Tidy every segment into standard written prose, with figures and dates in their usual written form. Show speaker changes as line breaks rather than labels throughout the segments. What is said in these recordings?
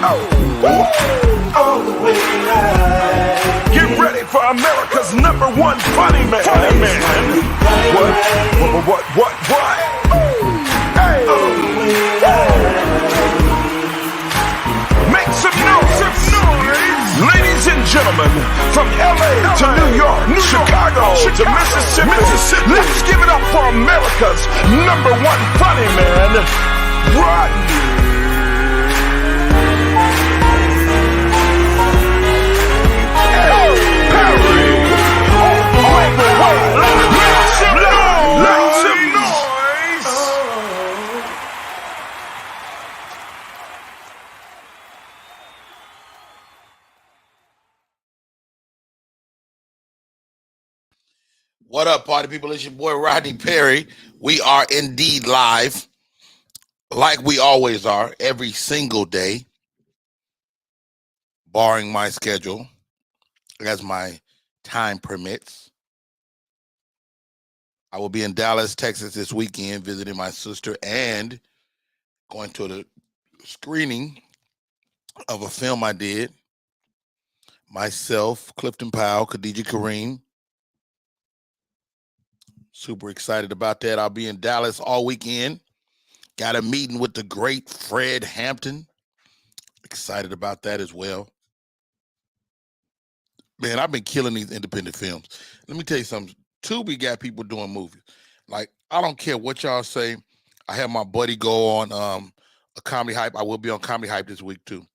All the way live. Get ready for America's #1 funny man. What? Hey. All the way live. Make some noise. Ladies and gentlemen, from LA to New York, Chicago to Mississippi, let's give it up for America's #1 funny man, Rodney.
What up, party people? It's your boy Rodney Perry. We are indeed live, like we always are, every single day, barring my schedule, as my time permits. I will be in Dallas, Texas this weekend, visiting my sister and going to the screening of a film I did. Myself, Clifton Powell, Khadijah Kareem. Super excited about that. I'll be in Dallas all weekend. Got a meeting with the great Fred Hampton. Excited about that as well. Man, I've been killing these independent films. Let me tell you something. Tubi got people doing movies. Like, I don't care what y'all say. I have my buddy go on a Comedy Hype. I will be on Comedy Hype this week too.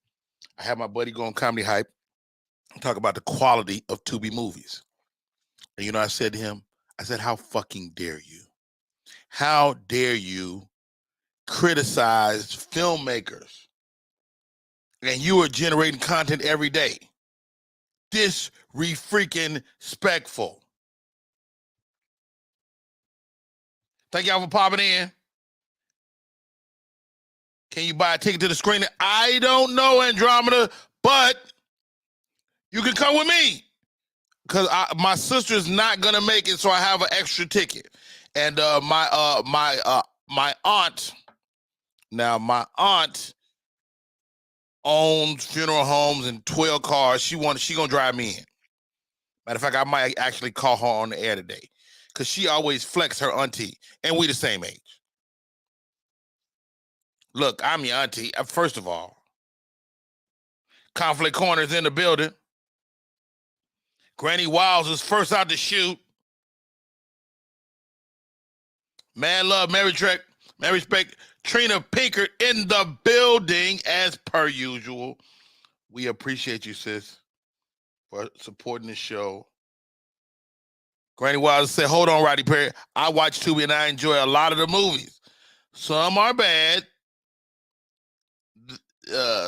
I have my buddy go on Comedy Hype and talk about the quality of Tubi movies. And you know, I said to him, I said, how fucking dare you? How dare you criticize filmmakers? And you are generating content every day. Disrespectful. Thank y'all for popping in. Can you buy a ticket to the screening? I don't know, Andromeda, but you can come with me. Because my sister's not gonna make it, so I have an extra ticket. And my aunt, now my aunt owns funeral homes and 12 cars. She gonna drive me in. Matter of fact, I might actually call her on the air today, because she always flex her auntie, and we the same age. Look, I'm your auntie. First of all, Conflict Corner's in the building. Granny Wiles is first out to shoot. Man love, Mary respect. Trina Pinkert in the building as per usual. We appreciate you, sis, for supporting the show. Granny Wiles said, hold on, Rodney Perry. I watch Tubi and I enjoy a lot of the movies. Some are bad.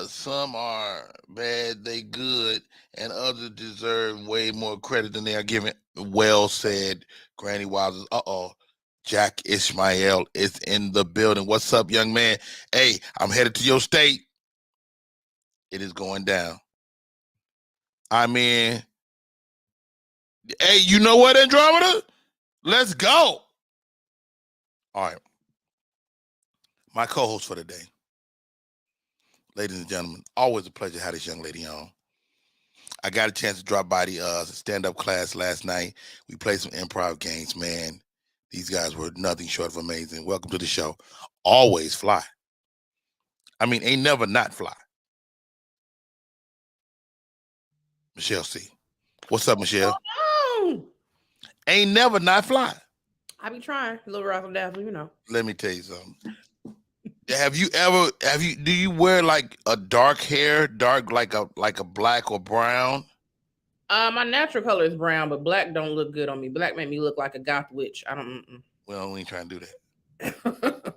Some are bad, they good, and others deserve way more credit than they are given. Well said, Granny Wiles. Jack Ishmael is in the building. What's up, young man? Hey, I'm headed to your state. It is going down. I mean, hey, you know what, Andromeda? Let's go. All right. My co-host for the day. Ladies and gentlemen, always a pleasure to have this young lady on. I got a chance to drop by the stand-up class last night. We played some improv games, man. These guys were nothing short of amazing. Welcome to the show. Always fly. I mean, ain't never not fly. Michelle C. What's up, Michelle?
Oh, no.
Ain't never not fly.
I be trying. A little razzle dazzle, you know.
Let me tell you something. Do you wear like a dark hair, like a black or brown?
My natural color is brown, but black don't look good on me. Black make me look like a goth witch. I don't.
Well, we ain't trying to do that.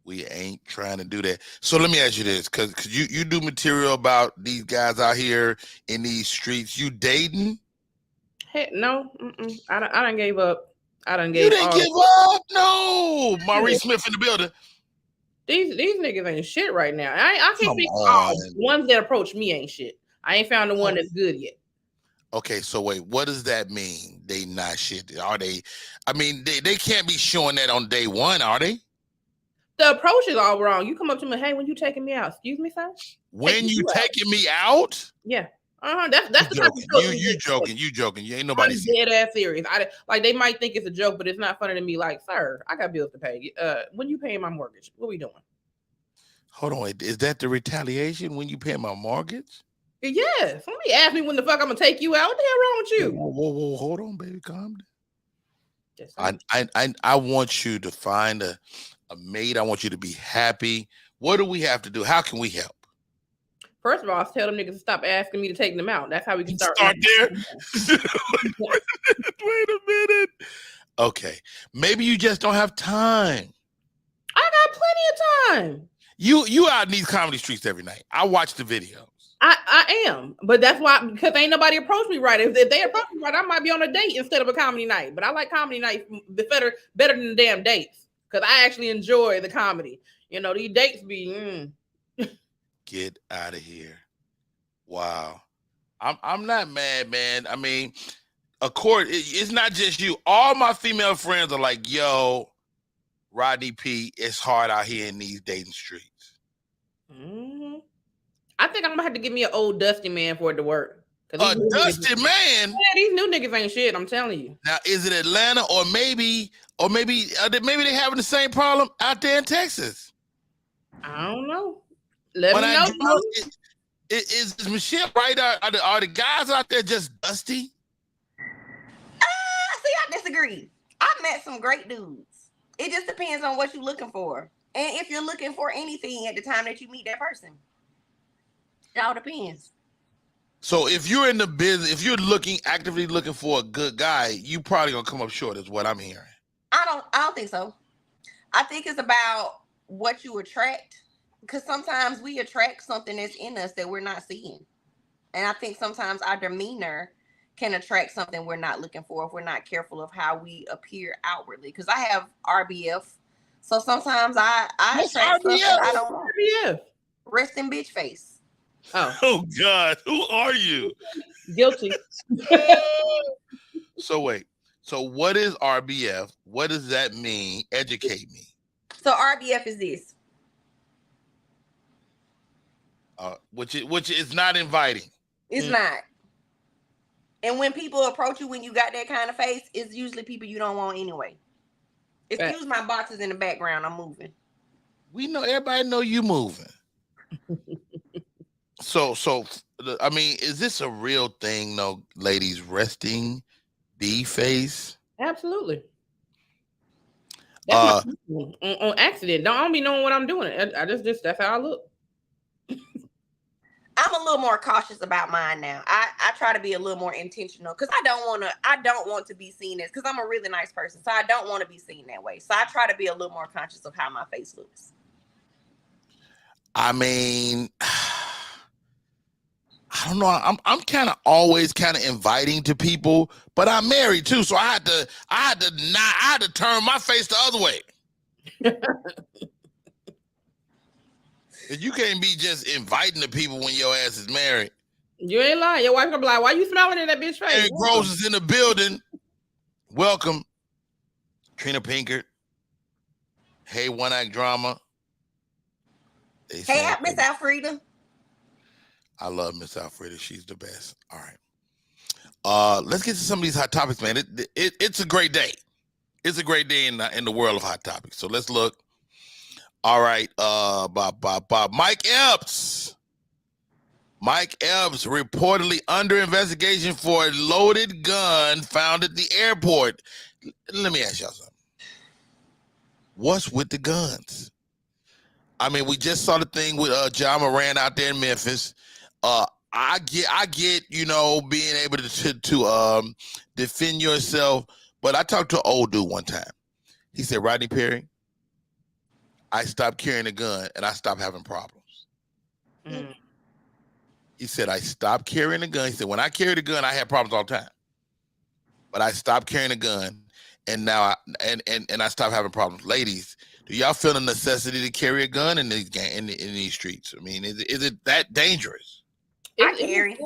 We ain't trying to do that. So let me ask you this, because you do material about these guys out here in these streets. You dating?
Hey, no. I done gave up.
You didn't give up? No. Maurice Smith in the building.
These niggas ain't shit right now. I can't speak for all. The ones that approach me ain't shit. I ain't found the one that's good yet.
Okay, so wait, what does that mean? They not shit? Are they? I mean, they can't be showing that on day one, are they?
The approach is all wrong. You come up to me, hey, when you taking me out? Excuse me, sir?
When you taking me out?
Yeah. That's the type of
you joking. You ain't nobody
dead ass serious. Like they might think it's a joke, but it's not funny to me. Like, sir, I got bills to pay. When you paying my mortgage? What we doing?
Hold on, is that the retaliation when you pay my mortgage?
Yes. Somebody asked me when the fuck I'm gonna take you out. What the hell wrong with you?
Whoa, hold on, baby, calm down. I want you to find a mate. I want you to be happy. What do we have to do? How can we help?
First of all, tell them niggas to stop asking me to take them out. That's how we can start
there. Wait a minute. Okay, maybe you just don't have time.
I got plenty of time.
You out in these comedy streets every night. I watch the videos.
I am, but that's why, because ain't nobody approached me right. If they approach me right, I might be on a date instead of a comedy night. But I like comedy nights better than the damn dates, because I actually enjoy the comedy. You know, these dates be.
Get out of here! Wow, I'm not mad, man. I mean, it's not just you. All my female friends are like, "Yo, Rodney P, it's hard out here in these dating streets."
Mm-hmm. I think I'm gonna have to give me an old dusty man for it to work.
A dusty man?
Yeah, these new niggas ain't shit. I'm telling you.
Now, is it Atlanta or maybe they having the same problem out there in Texas?
I don't know. Let me know.
Is Michelle right? Are the guys out there just dusty?
See, I disagree. I met some great dudes. It just depends on what you're looking for, and if you're looking for anything at the time that you meet that person. It all depends.
So if you're in the business, if you're actively looking for a good guy, you probably gonna come up short, is what I'm hearing.
I don't think so. I think it's about what you attract, because sometimes we attract something that's in us that we're not seeing, and I think sometimes our demeanor can attract something we're not looking for if we're not careful of how we appear outwardly. Because I have RBF, so sometimes I attract stuff that I don't want.
RBF?
Resting bitch face.
Oh God, who are you?
Guilty.
So wait. So what is RBF? What does that mean? Educate me.
So RBF is this.
Which is not inviting.
It's not. And when people approach you when you got that kind of face, it's usually people you don't want anyway. Excuse my boxes in the background. I'm moving.
We know, everybody know you moving. So I mean, is this a real thing though, ladies? Resting B face?
Absolutely. That's on accident. Don't be knowing what I'm doing. I just that's how I look.
I'm a little more cautious about mine now. I try to be a little more intentional, because I don't want to be seen as, because I'm a really nice person, so I don't want to be seen that way. So I try to be a little more conscious of how my face looks.
I mean, I don't know. I'm kind of always kind of inviting to people, but I'm married too, so I had to turn my face the other way. You can't be just inviting the people when your ass is married.
You ain't lying. Your wife gonna be like, "Why you smiling in that bitch face?"
Eric Gross is in the building. Welcome, Trina Pinkert. Hey, One Act Drama.
Hey, Miss Alfreda.
I love Miss Alfreda. She's the best. All right. Let's get to some of these hot topics, man. It's a great day. It's a great day in the world of hot topics. So let's look. All right. Bob. Mike Epps. Mike Epps reportedly under investigation for a loaded gun found at the airport. Let me ask y'all something. What's with the guns? I mean, we just saw the thing with John Moran out there in Memphis. I get, you know, being able to defend yourself. But I talked to an old dude one time. He said, Rodney Perry, I stopped carrying a gun and I stopped having problems.
Mm.
He said, I stopped carrying a gun. He said, when I carried a gun, I had problems all the time. But I stopped carrying a gun, and now I stopped having problems. Ladies, do y'all feel the necessity to carry a gun in these streets? I mean, is it that dangerous?
I carry.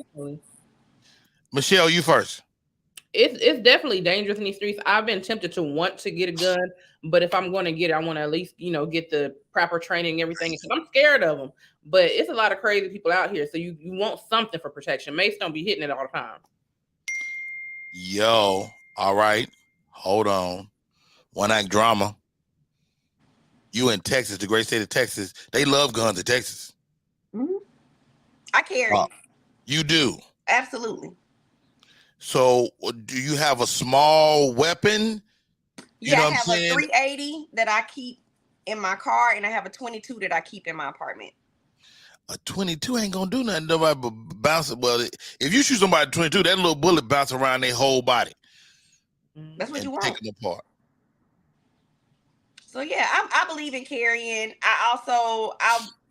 Michelle, you first.
It's definitely dangerous in these streets. I've been tempted to want to get a gun, But if I'm going to get it, I want to at least, get the proper training and everything. Because I'm scared of them. But it's a lot of crazy people out here. So you want something for protection. Mace don't be hitting it all the time.
Yo, all right. Hold on. One act drama. You in Texas, the great state of Texas. They love guns in Texas.
Mm-hmm. I carry.
You do?
Absolutely.
So do you have a small weapon?
Yeah, I have a 380 that I keep in my car, and I have a 22 that I keep in my apartment.
A 22 ain't gonna do nothing. Nobody but bounce it. Well, if you shoot somebody at 22, that little bullet bounce around their whole body.
That's what you want.
Take them apart.
So yeah, I believe in carrying. I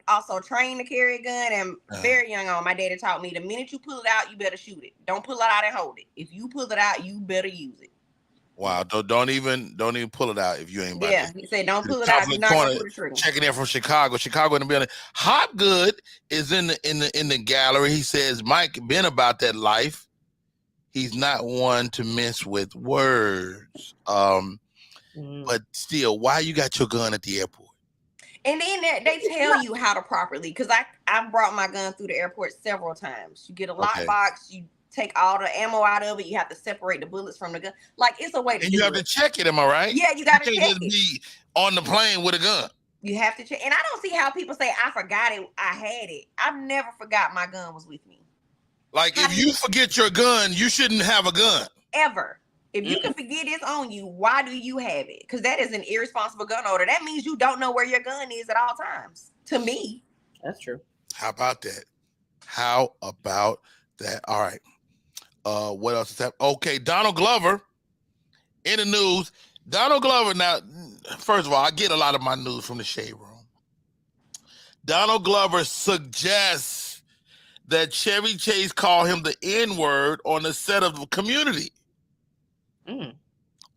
also trained to carry a gun, and very young on, my daddy taught me the minute you pull it out, you better shoot it. Don't pull it out and hold it. If you pull it out, you better use it.
Wow, don't even pull it out if you ain't.
Yeah, he said don't pull it out. You're not gonna pull the trigger.
Checking in from Chicago in the building. Hopgood is in the gallery. He says Mike been about that life. He's not one to mess with words. But still, why you got your gun at the airport?
And then they tell you how to properly, because I brought my gun through the airport several times. You get a lockbox, you take all the ammo out of it, you have to separate the bullets from the gun. Like, it's a way to do it. And
you have to check it, am I right?
Yeah, you got to check it.
You can't just be on the plane with a gun.
You have to check. And I don't see how people say, I forgot it, I had it. I've never forgot my gun was with me.
Like, if you forget your gun, you shouldn't have a gun.
Ever. If you can forget it's on you, why do you have it? Because that is an irresponsible gun owner. That means you don't know where your gun is at all times. To me.
That's true.
How about that? All right. What else is happening? Okay, Donald Glover in the news. Donald Glover, now, first of all, I get a lot of my news from the Shade Room. Donald Glover suggests that Chevy Chase call him the N-word on the set of Community.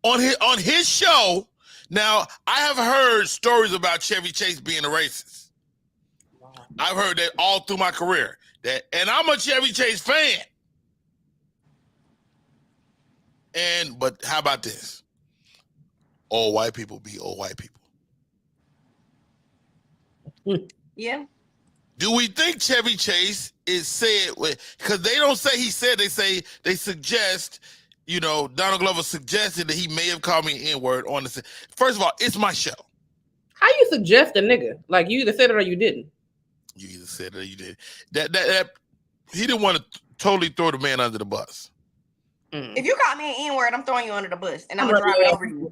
On his show. Now, I have heard stories about Chevy Chase being a racist. Wow. I've heard that all through my career. And I'm a Chevy Chase fan. But how about this? All white people be all white people.
Yeah.
Do we think Chevy Chase is said because they don't say he said, they suggest, Donald Glover suggested that he may have called me an N-word on the set. First of all, it's my show.
How you suggest a nigga? Like, you either said it or you didn't.
You either said it or you did. That he didn't want to totally throw the man under the bus.
If you call me an N-word, I'm throwing you under the bus, and I'm gonna drive it over you.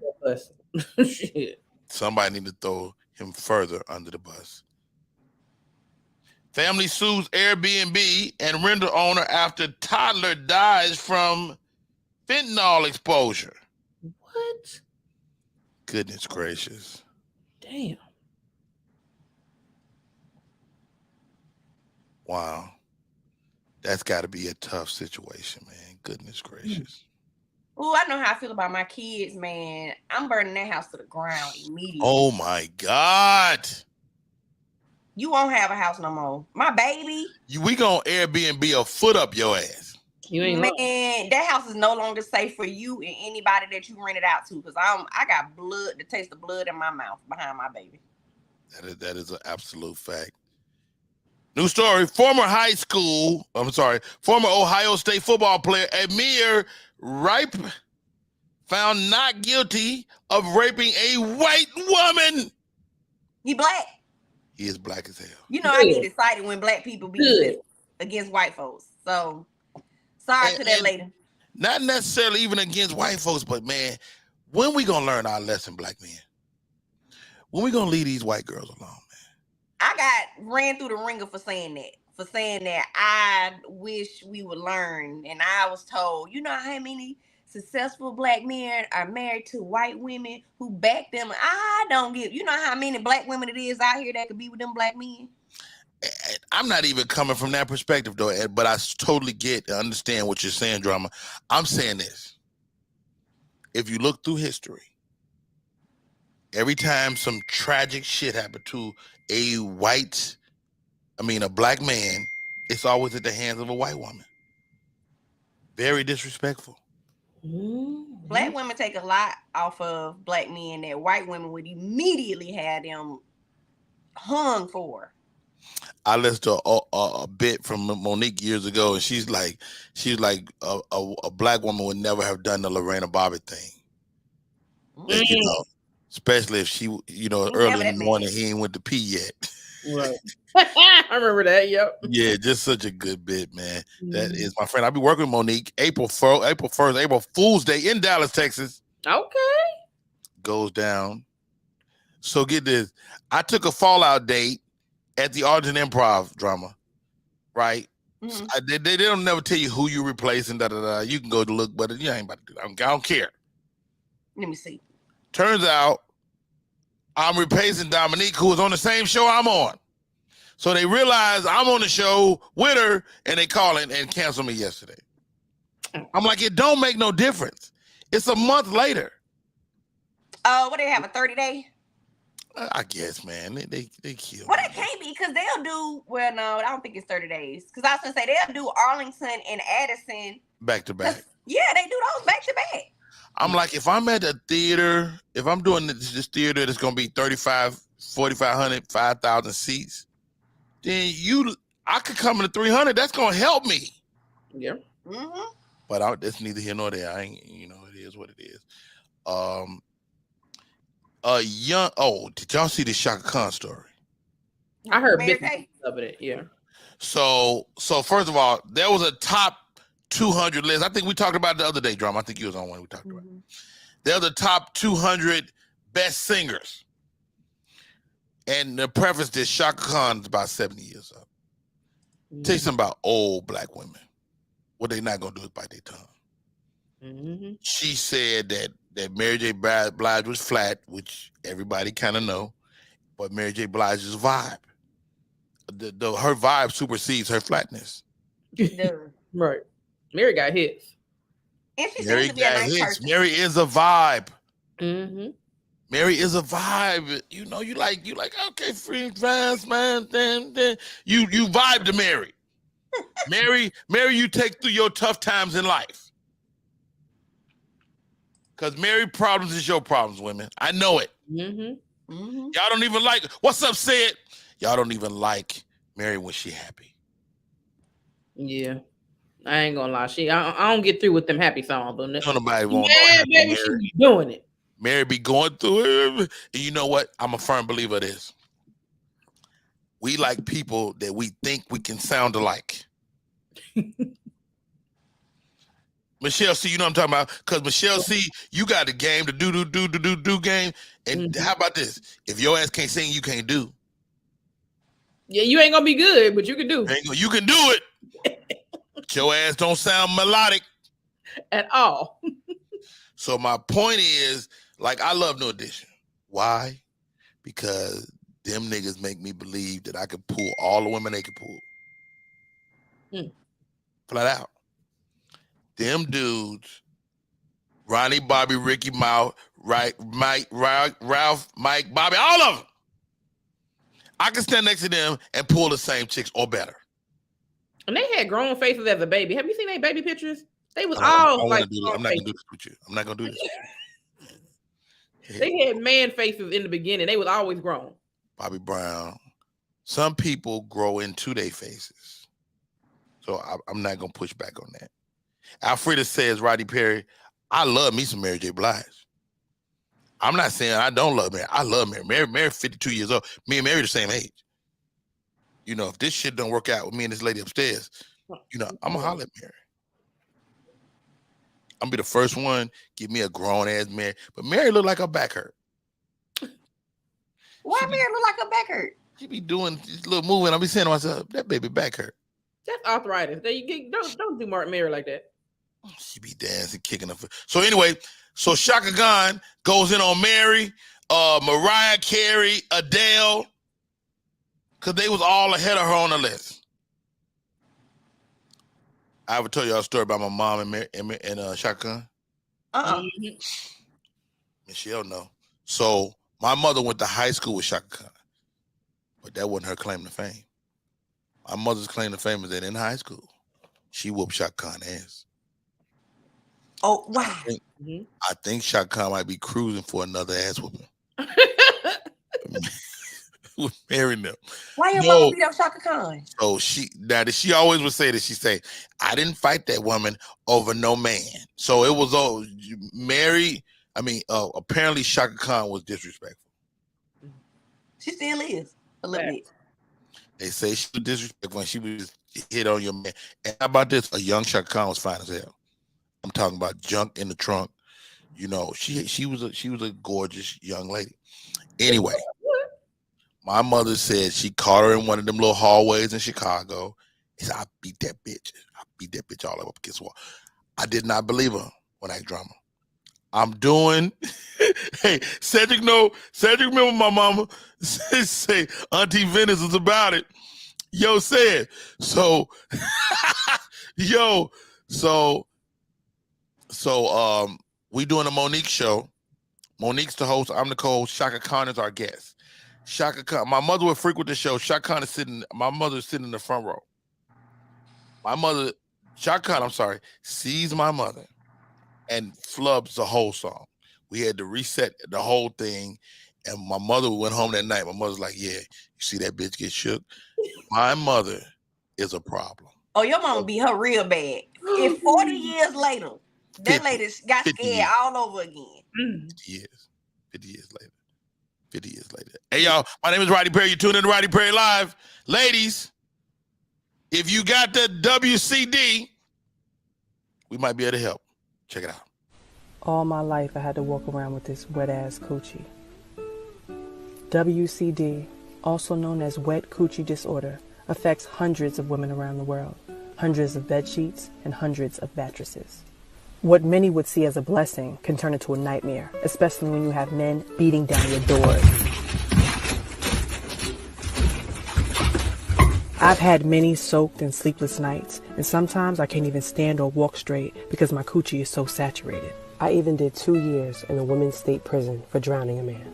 Shit.
Somebody need to throw him further under the bus. Family sues Airbnb and renter owner after toddler dies from fentanyl exposure.
What?
Goodness gracious.
Damn.
Wow. That's got to be a tough situation, man. Goodness gracious.
Oh, I know how I feel about my kids, man. I'm burning that house to the ground immediately.
Oh, my God.
You won't have a house no more. My baby.
We gonna Airbnb a foot up your ass.
You ain't
man. That house is no longer safe for you and anybody that you rent it out to, because I got blood, the taste of blood in my mouth behind my baby.
That is an absolute fact. New story: former Ohio State football player Amir Ripe found not guilty of raping a white woman.
He black.
He is black as hell.
I get excited when black people be against white folks. So, sorry to that lady.
Not necessarily even against white folks, but man, when we gonna learn our lesson, black men? When we gonna leave these white girls alone, man?
I got ran through the ringer for saying that. I wish we would learn. And I was told, how many successful black men are married to white women who back them. I don't give. You know how many black women it is out here that could be with them black men?
I'm not even coming from that perspective, though, Ed, but I totally get and understand what you're saying, Drama. I'm saying this. If you look through history, every time some tragic shit happened to a black man, it's always at the hands of a white woman. Very disrespectful.
Mm-hmm.
Black women take a lot off of black men that white women would immediately have them hung for.
I listened to a bit from Monique years ago, and she's like a black woman would never have done the Lorena Bobbitt thing. Like, you know, especially if she, you know, early in the morning, he ain't went to pee yet.
Right. I remember that. Yep.
Yeah, just such a good bit, man. That is my friend. I'll be working with Monique April 1st, April Fool's Day in Dallas, Texas.
Okay.
Goes down. So get this. I took a fallout date at the Argent Improv drama, right? So they don't never tell you who you replacing, You can go to look, but you ain't about to do that. I don't care.
Let me see.
Turns out I'm replacing Dominique, who was on the same show I'm on. So they realize I'm on the show with her, and they call and cancel me yesterday. I'm like, it don't make no difference. It's a month later.
Oh, what, they have a 30-day?
I guess, man. They kill.
Well, that can't be, because they'll do, well, no, I don't think it's 30 days. Because I was going to say, they'll do Arlington and Addison.
Back to back.
Yeah, they do those back to back.
I'm like, if I'm at a theater, if I'm doing this theater that's going to be 4,500, 5,000 seats, then I could come in at 300. That's going to help me.
Yeah.
But that's neither here nor there. I ain't, it is what it is. Did y'all see the Shaka Khan story?
I heard bits of it. Yeah.
So first of all, there was a top 200 list. I think we talked about it the other day, Drum. I think you was on one we talked about. They're the top 200 best singers. And the preface is Shaka Khan's about 70 years up. Tell you something about old black women. What they not gonna do is bite their tongue. She said that Mary J. Blige was flat, which everybody kind of know, but Mary J. Blige's vibe, her vibe supersedes her flatness.
Right. Mary got hits.
And she seems to be a nice person.
Mary is a vibe.
Mm-hmm.
Mary is a vibe. You know, you like, okay, free fast, man. Then you vibe to Mary. Mary, you take through your tough times in life. Because Mary problems is your problems, women. I know it. Y'all don't even like, what's up, Sid? Y'all don't even like Mary when she happy.
Yeah. I ain't gonna lie. I don't get through with them happy songs. But
nobody won't
know baby, she be doing it.
Mary be going through it. And you know what? I'm a firm believer of this. We like people that we think we can sound alike. Michelle C, you know what I'm talking about? Because Michelle C, you got the game, the do game. And how about this? If your ass can't sing, you can't do.
Yeah, you ain't gonna be good, but you can do.
You can do it. But your ass don't sound melodic
at all.
So my point is, like, I love New Edition. Why? Because them niggas make me believe that I could pull all the women they could pull. Flat out. Them dudes, Ronnie, Bobby, Ricky, Mike, Ralph, Mike, Bobby, all of them. I can stand next to them and pull the same chicks or better. And
they had grown faces as a baby. Have you seen their baby pictures? They was all like,
I'm not gonna do this with you. I'm not gonna do this.
They had man faces in the beginning. They was always grown.
Bobby Brown. Some people grow into their faces. So I'm not gonna push back on that. Alfreda says, Roddy Perry, I love me some Mary J. Blige. I'm not saying I don't love Mary. I love Mary. Mary 52 years old. Me and Mary the same age. You know, if this shit don't work out with me and this lady upstairs, you know, I'm gonna holler at Mary. I'm gonna be the first one, give me a grown ass Mary. But Mary look like her back hurt.
Why Mary look like her back hurt?
She be doing this little moving. I'll be saying to myself, that baby back hurt.
That's arthritis. Don't do Martin Mary like that.
She be dancing, kicking her foot. So anyway, so Shaka Khan goes in on Mary, Mariah Carey, Adele, because they was all ahead of her on the list. I ever told y'all a story about my mom and Shaka Khan? Michelle know. So my mother went to high school with Shaka Khan, but that wasn't her claim to fame. My mother's claim to fame is that in high school, she whooped Shaka Khan ass.
Oh, wow.
I think Shaka Khan might be cruising for another ass whooping. With marrying them.
Why your mama beat up Shaka Khan?
So she always would say this. She say, I didn't fight that woman over no man. So it was apparently Shaka Khan was disrespectful.
She still is a little bit.
They say she was disrespectful when she was hit on your man. And how about this? A young Shaka Khan was fine as hell. I'm talking about junk in the trunk. You know, she was a gorgeous young lady. Anyway, my mother said she caught her in one of them little hallways in Chicago. He said, I beat that bitch all up against the wall. I did not believe her when I drama. I'm doing hey, Cedric remember my mama say Auntie Venice is about it. Yo said so we doing a Monique show. Monique's the host. I'm the co-host. Shaka Khan is our guest. Shaka Khan. My mother would frequent the show. Shaka Khan is sitting. My mother is sitting in the front row. Shaka Khan, I'm sorry, sees my mother and flubs the whole song. We had to reset the whole thing, and my mother went home that night. My mother's like, "Yeah, you see that bitch get shook." My mother is a problem.
Oh, your mama beat her real bad. And 40 years later, that lady got scared all over again.
50 years later. Hey, y'all, my name is Roddy Perry. You're tuning in to Roddy Perry Live. Ladies, if you got the WCD, we might be able to help. Check it out.
All my life, I had to walk around with this wet-ass coochie. WCD, also known as wet coochie disorder, affects hundreds of women around the world, hundreds of bed sheets, and hundreds of mattresses. What many would see as a blessing can turn into a nightmare, especially when you have men beating down your doors. I've had many soaked and sleepless nights, and sometimes I can't even stand or walk straight because my coochie is so saturated. I even did 2 years in a women's state prison for drowning a man.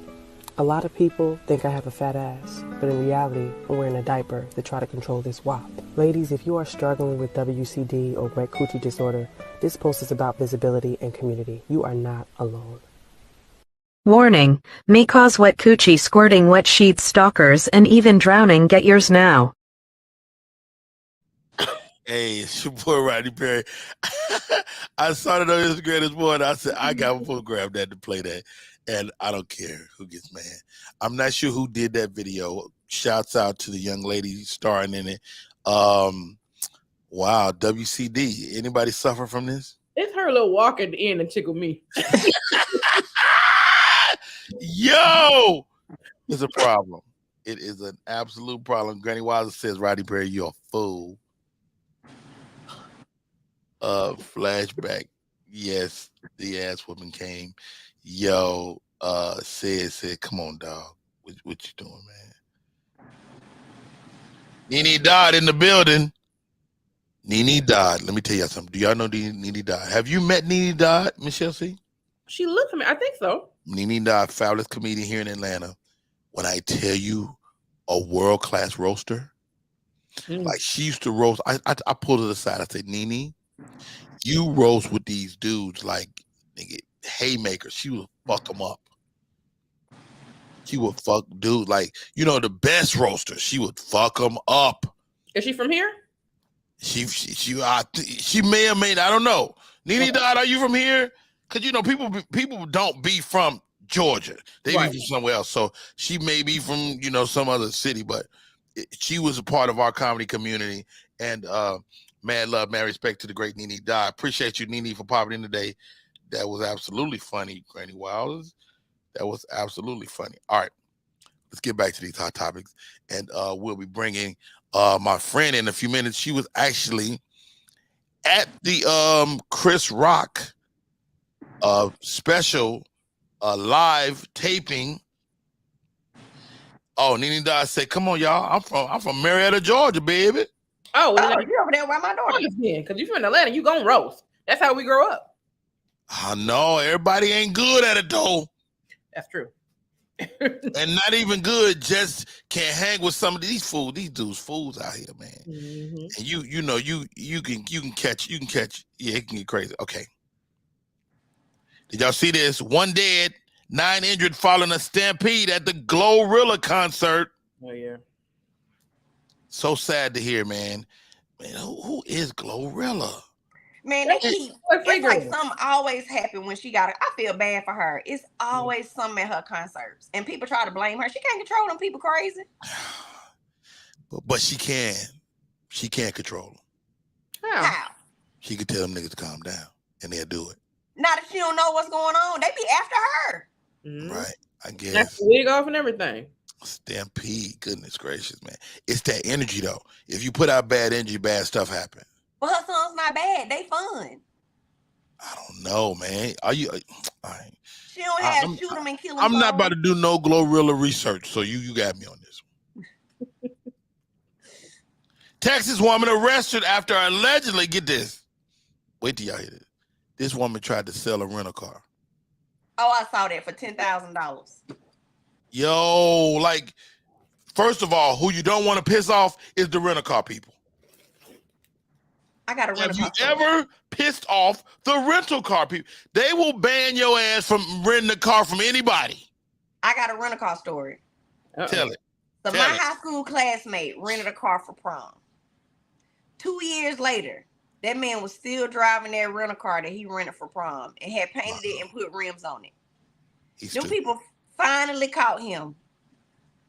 A lot of people think I have a fat ass, but in reality, I'm wearing a diaper to try to control this wop. Ladies, if you are struggling with WCD or wet coochie disorder, this post is about visibility and community. You are not alone.
Warning, may cause wet coochie squirting, wet sheets, stalkers, and even drowning. Get yours now.
Hey, it's your boy Roddy Perry. I saw it on Instagram this morning. I said, I got to photograph that to play that. And I don't care who gets mad. I'm not sure who did that video. Shouts out to the young lady starring in it. Wow, WCD. Anybody suffer from this?
It's her little walk at the end and tickled me.
Yo, it's a problem. It is an absolute problem. Granny Wilder says, Roddy Perry, you're a fool. Flashback. Yes, the ass woman came. Yo, said, come on, dog. What you doing, man? Nene Dodd in the building. Nene Dodd. Let me tell y'all something. Do y'all know Nene Dodd? Have you met Nene Dodd, Michelle C?
She looked at me. I think so. Nene
Dodd, fabulous comedian here in Atlanta. When I tell you a world-class roaster, like she used to roast. I pulled it aside. I said, Nene, you roast with these dudes like nigga, haymakers. She would fuck them up. She would fuck dude like, you know, the best roaster. She would fuck them up.
Is she from here?
She may or may not. I don't know. Nene Dodd, are you from here? Because you know people don't be from Georgia. They be from somewhere else. So she may be from some other city, but she was a part of our comedy community. And mad love, mad respect to the great Nene Dodd. Appreciate you, Nene, for popping in today. That was absolutely funny, Granny Wilders. That was absolutely funny. All right, let's get back to these hot topics. And we'll be bringing my friend in a few minutes. She was actually at the Chris Rock special live taping. Oh, Nene Dodd said, come on, y'all. I'm from Marietta, Georgia, baby.
Oh,
you're over there with my daughter.
Because you're from Atlanta, you gonna roast. That's how we grow up.
I know everybody ain't good at it though.
That's true.
And not even good, just can't hang with some of these fools. These dudes fools out here, man. Mm-hmm. And you can catch, yeah, it can get crazy. Okay. Did y'all see this? 1 dead, 9 injured following a stampede at the Glorilla concert.
Oh yeah.
So sad to hear, man. Man, who is Glorilla?
Man, they keep.
What
It's like
figure?
something always happen when she got it. I feel bad for her. It's always something at her concerts, and people try to blame her. She can't control them people crazy.
But she can. She can't control them.
How?
She can tell them niggas to calm down, and they'll do it.
Not if she don't know what's going on. They be after her.
Mhm.
Right, I guess.
That's the wig off and everything.
Stampede, goodness gracious, man. It's that energy, though. If you put out bad energy, bad stuff happen.
But her songs not bad. They fun.
I don't know, man. Are you? All right.
She don't have shoot them and kill them.
I'm not about to do no Glorilla research, so you got me on this one. Texas woman arrested after allegedly, get this. Wait till y'all hear this. This woman tried to sell a rental car.
Oh, I saw that for $10,000.
Yo, like, first of all, who you don't want to piss off is the rental car people.
I got a rental car.
Have you ever pissed off the rental car people? They will ban your ass from renting a car from anybody.
I got a rental car story.
Tell it.
So
Tell
my
it.
high school classmate rented a car for prom. 2 years later, that man was still driving that rental car that he rented for prom and had painted it and put rims on it. Them people finally caught him.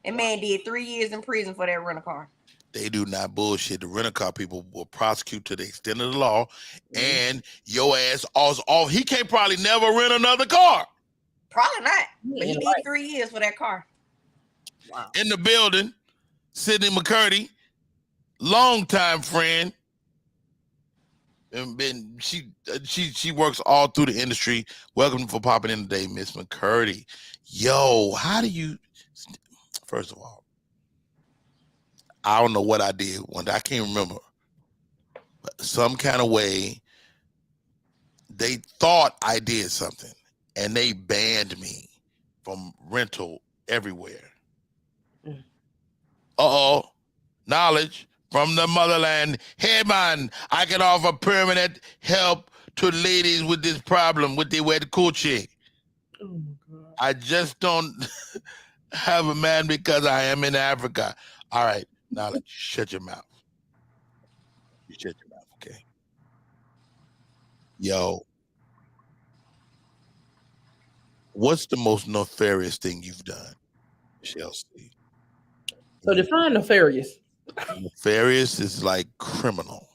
And man did 3 years in prison for that rental car.
They do not bullshit. The rental car people will prosecute to the extent of the law, and your ass also off. He can't probably never rent another car.
Probably not. But he did 3 years for that car.
Wow.
In the building, Sydney McCurdy, longtime friend. And been she works all through the industry. Welcome for popping in today, Miss McCurdy. Yo, how do you? First of all, I don't know what I did one day. I can't remember. But some kind of way, they thought I did something, and they banned me from rental everywhere. Knowledge from the motherland. Hey man, I can offer permanent help to ladies with this problem with the wet coochie.
Oh my God.
I just don't have a man because I am in Africa. All right, Knowledge, shut your mouth. You shut your mouth, okay? Yo, what's the most nefarious thing you've done, Chelsea?
So define nefarious.
Nefarious is like criminal.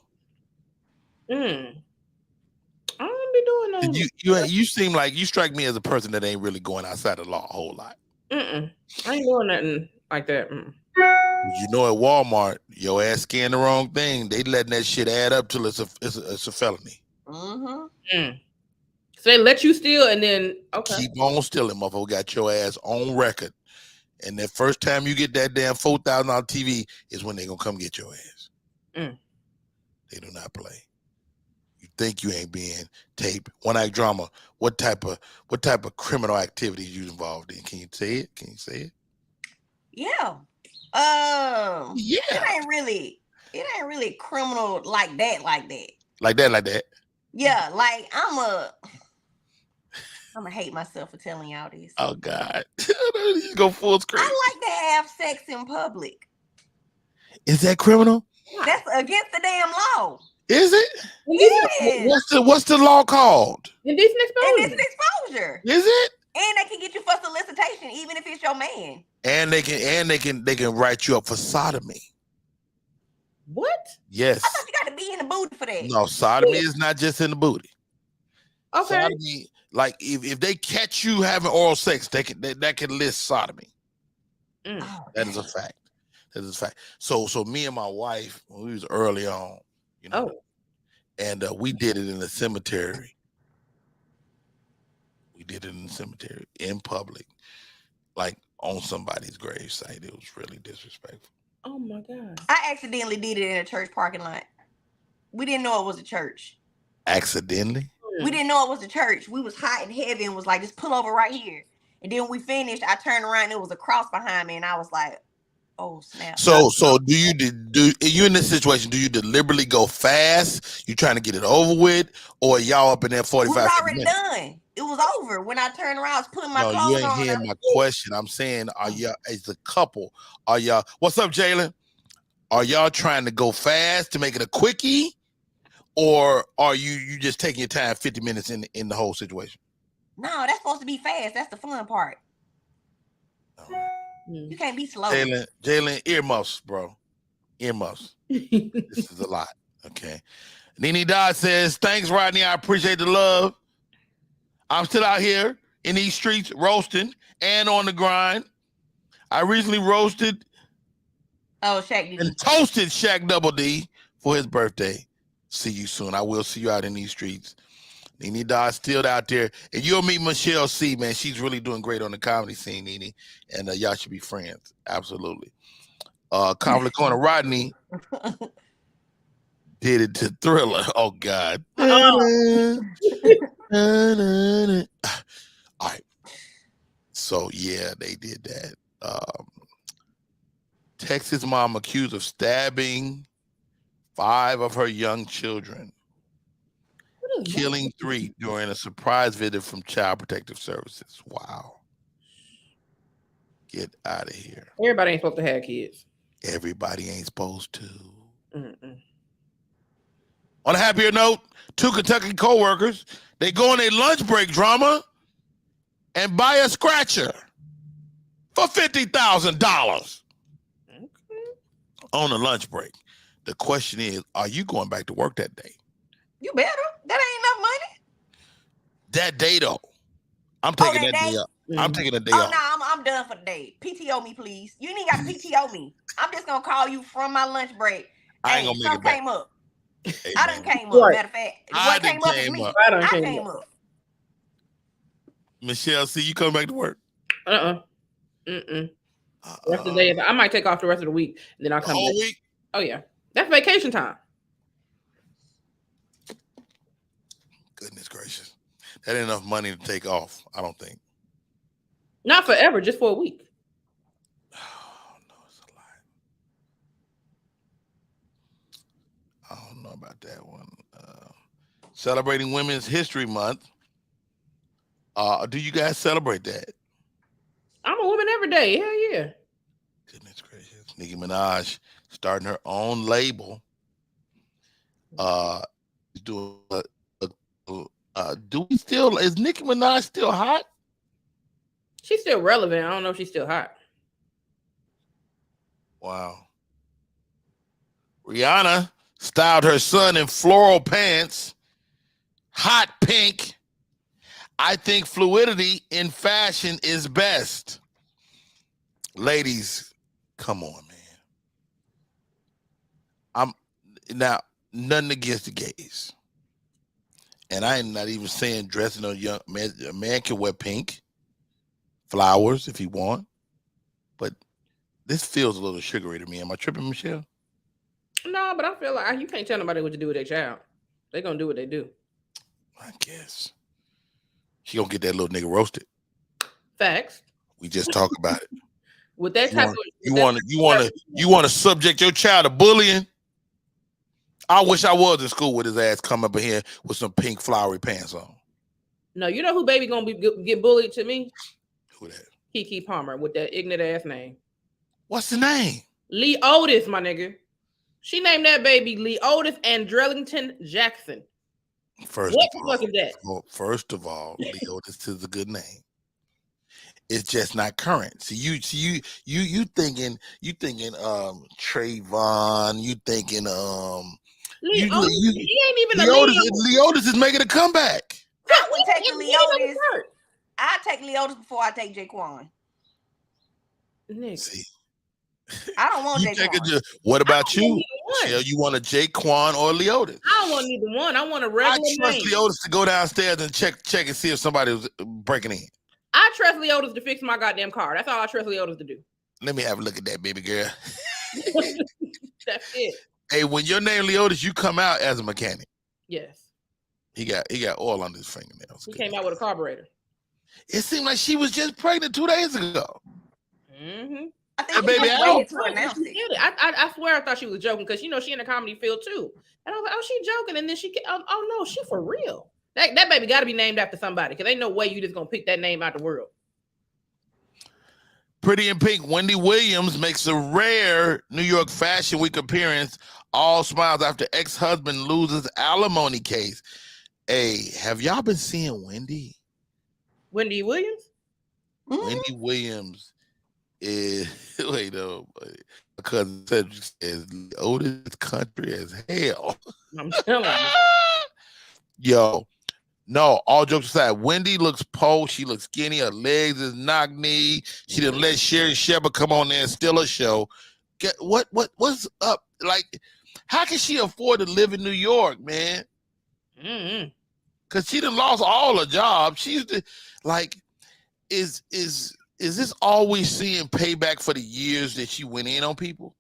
I don't be doing no.
You seem like you strike me as a person that ain't really going outside the law a whole lot.
I ain't doing nothing like that.
You know, at Walmart, your ass scanned the wrong thing. They letting that shit add up till it's a felony.
Mm-hmm.
So they let you steal and then
Keep on stealing, motherfucker. Got your ass on record. And the first time you get that damn $4,000 TV is when they gonna come get your ass. They do not play. You think you ain't being taped? One Act Drama. What type of criminal activities you involved in? Can you say it? Can you say it?
Yeah.
Yeah.
It ain't really criminal like that.
Like that.
Yeah, like I'm gonna hate myself for telling y'all this.
Oh God. You go full screen.
I like to have sex in public.
Is that criminal?
That's against the damn law.
Is it?
Yes.
What's the law called?
Indecent exposure.
Indecent exposure.
Is it?
And they can get you for solicitation, even if it's your man.
And they can write you up for sodomy.
What?
Yes.
I thought you got to be in the booty for that.
No, sodomy is not just in the booty.
Okay.
Sodomy, like if they catch you having oral sex, that can list sodomy. That is a fact. That is a fact. So me and my wife, when we was early on, you know, and we did it in the cemetery. We did it in the cemetery in public, like on somebody's gravesite. It was really disrespectful.
Oh my God.
I accidentally did it in a church parking lot. We didn't know it was a church.
Accidentally?
We didn't know it was a church. We was hot and heavy and was like, just pull over right here. And then when we finished, I turned around and it was a cross behind me, and I was like, oh snap.
So do you in this situation, do you deliberately go fast? You trying to get it over with, or y'all up in there 45
We was already
minutes?
done. It was over when I turned around. I was putting my
No, you
clothes
ain't
on.
hearing my question. I'm saying, are y'all as a couple? Are y'all? What's up, Jalen? Are y'all trying to go fast to make it a quickie, or are you just taking your time, 50 minutes in the whole situation?
No, that's supposed to be fast. That's the fun part.
All right.
You can't be slow.
Jalen, earmuffs, bro. Earmuffs. This is a lot. Okay. Nene Dodd says, thanks, Rodney. I appreciate the love. I'm still out here in these streets roasting and on the grind. I recently roasted and toasted Shaq Double D for his birthday. See you soon. I will see you out in these streets. Nene Dodd still out there. And you'll meet Michelle C, man. She's really doing great on the comedy scene, Nene. And y'all should be friends. Absolutely. Conflict Corner Rodney did it to Thriller. Oh, God. All right. So, yeah, they did that. Texas mom accused of stabbing 5 of her young children, killing 3 during a surprise visit from Child Protective Services. Wow. Get out of here.
Everybody ain't supposed to have kids.
Everybody ain't supposed to.
Mm-mm.
On a happier note, 2 Kentucky co-workers, they go on a lunch break drama and buy a scratcher for $50,000 on a lunch break. The question is, are you going back to work that day?
You better. That ain't enough money.
That day, though. I'm taking that day up. I'm taking a day off.
Oh, no, I'm done for the day. PTO me, please. You ain't got to PTO me. I'm just going to call you from my lunch break.
I ain't going to make it back.
Came up.
Hey,
I done came up.
Right.
Matter of fact, what came up is me. I came up.
Michelle, see, you coming back to work?
Rest of the day, I might take off the rest of the week, and then I'll come
whole
back.
Week?
Oh, yeah. That's vacation time.
Goodness gracious. That ain't enough money to take off, I don't think.
Not forever, just for a week.
Oh, no, it's a lie. I don't know about that one. Celebrating Women's History Month. Do you guys celebrate that?
I'm a woman every day. Hell yeah.
Goodness gracious. Nicki Minaj starting her own label. Doing is Nicki Minaj still hot?
She's still relevant. I don't know if she's still hot.
Wow. Rihanna styled her son in floral pants, hot pink. I think fluidity in fashion is best. Ladies, come on, man. Now nothing against the gays. And I am not even saying dressing a young man. A man can wear pink, flowers if he want. But this feels a little sugary to me. Am I tripping, Michelle?
No, but I feel like you can't tell nobody what to do with their child. They're going to do what they do.
I guess. She gonna get that little nigga roasted.
Facts.
We just talked about it.
With that type of
you want to subject your child to bullying? I wish I was in school with his ass come up in here with some pink flowery pants on.
No, you know who baby gonna get bullied to me?
Who that?
Keke Palmer with that ignorant ass name.
What's the name?
Lee Otis, my nigga. She named that baby Lee Otis and Drellington Jackson.
First of all, Lee Otis is a good name. It's just not current. See, you thinking Trayvon, you thinking
Lee Otis, he ain't even
Lee Otis is making a comeback.
I would take Lee Otis. I take Lee Otis before I take Jaquan.
See,
I don't want Jaquan.
What about you? Michelle, you want a Jaquan or Lee Otis?
I don't want neither one. I want a regular name.
I trust Lee Otis to go downstairs and check and see if somebody was breaking in.
I trust Lee Otis to fix my goddamn car. That's all I trust Lee Otis to do.
Let me have a look at that, baby girl.
That's it.
Hey, when your name Lee Otis, you come out as a mechanic.
Yes.
He got oil on his fingernails.
He came out with a carburetor.
It seemed like she was just pregnant 2 days ago.
Mm-hmm.
I think
baby,
I swear I thought she was joking because she in the comedy field too. And I was like, oh, she joking. And then oh no, she for real. That baby got to be named after somebody because ain't no way you just gonna pick that name out the world.
Pretty in Pink, Wendy Williams makes a rare New York Fashion Week appearance. All smiles after ex-husband loses alimony case. Hey, have y'all been seeing Wendy?
Wendy Williams?
Wendy Williams is wait no, my cousin Cedric says the oldest country as hell.
I'm telling you.
Yo, no, all jokes aside, Wendy looks pole. She looks skinny. Her legs is knock-knee. She didn't let Sherry Shepard come on there and steal a show. What's up? Like, how can she afford to live in New York, man?
Mm-hmm.
Because she done lost all her jobs. She used to, like, is this always seeing payback for the years that she went in on people?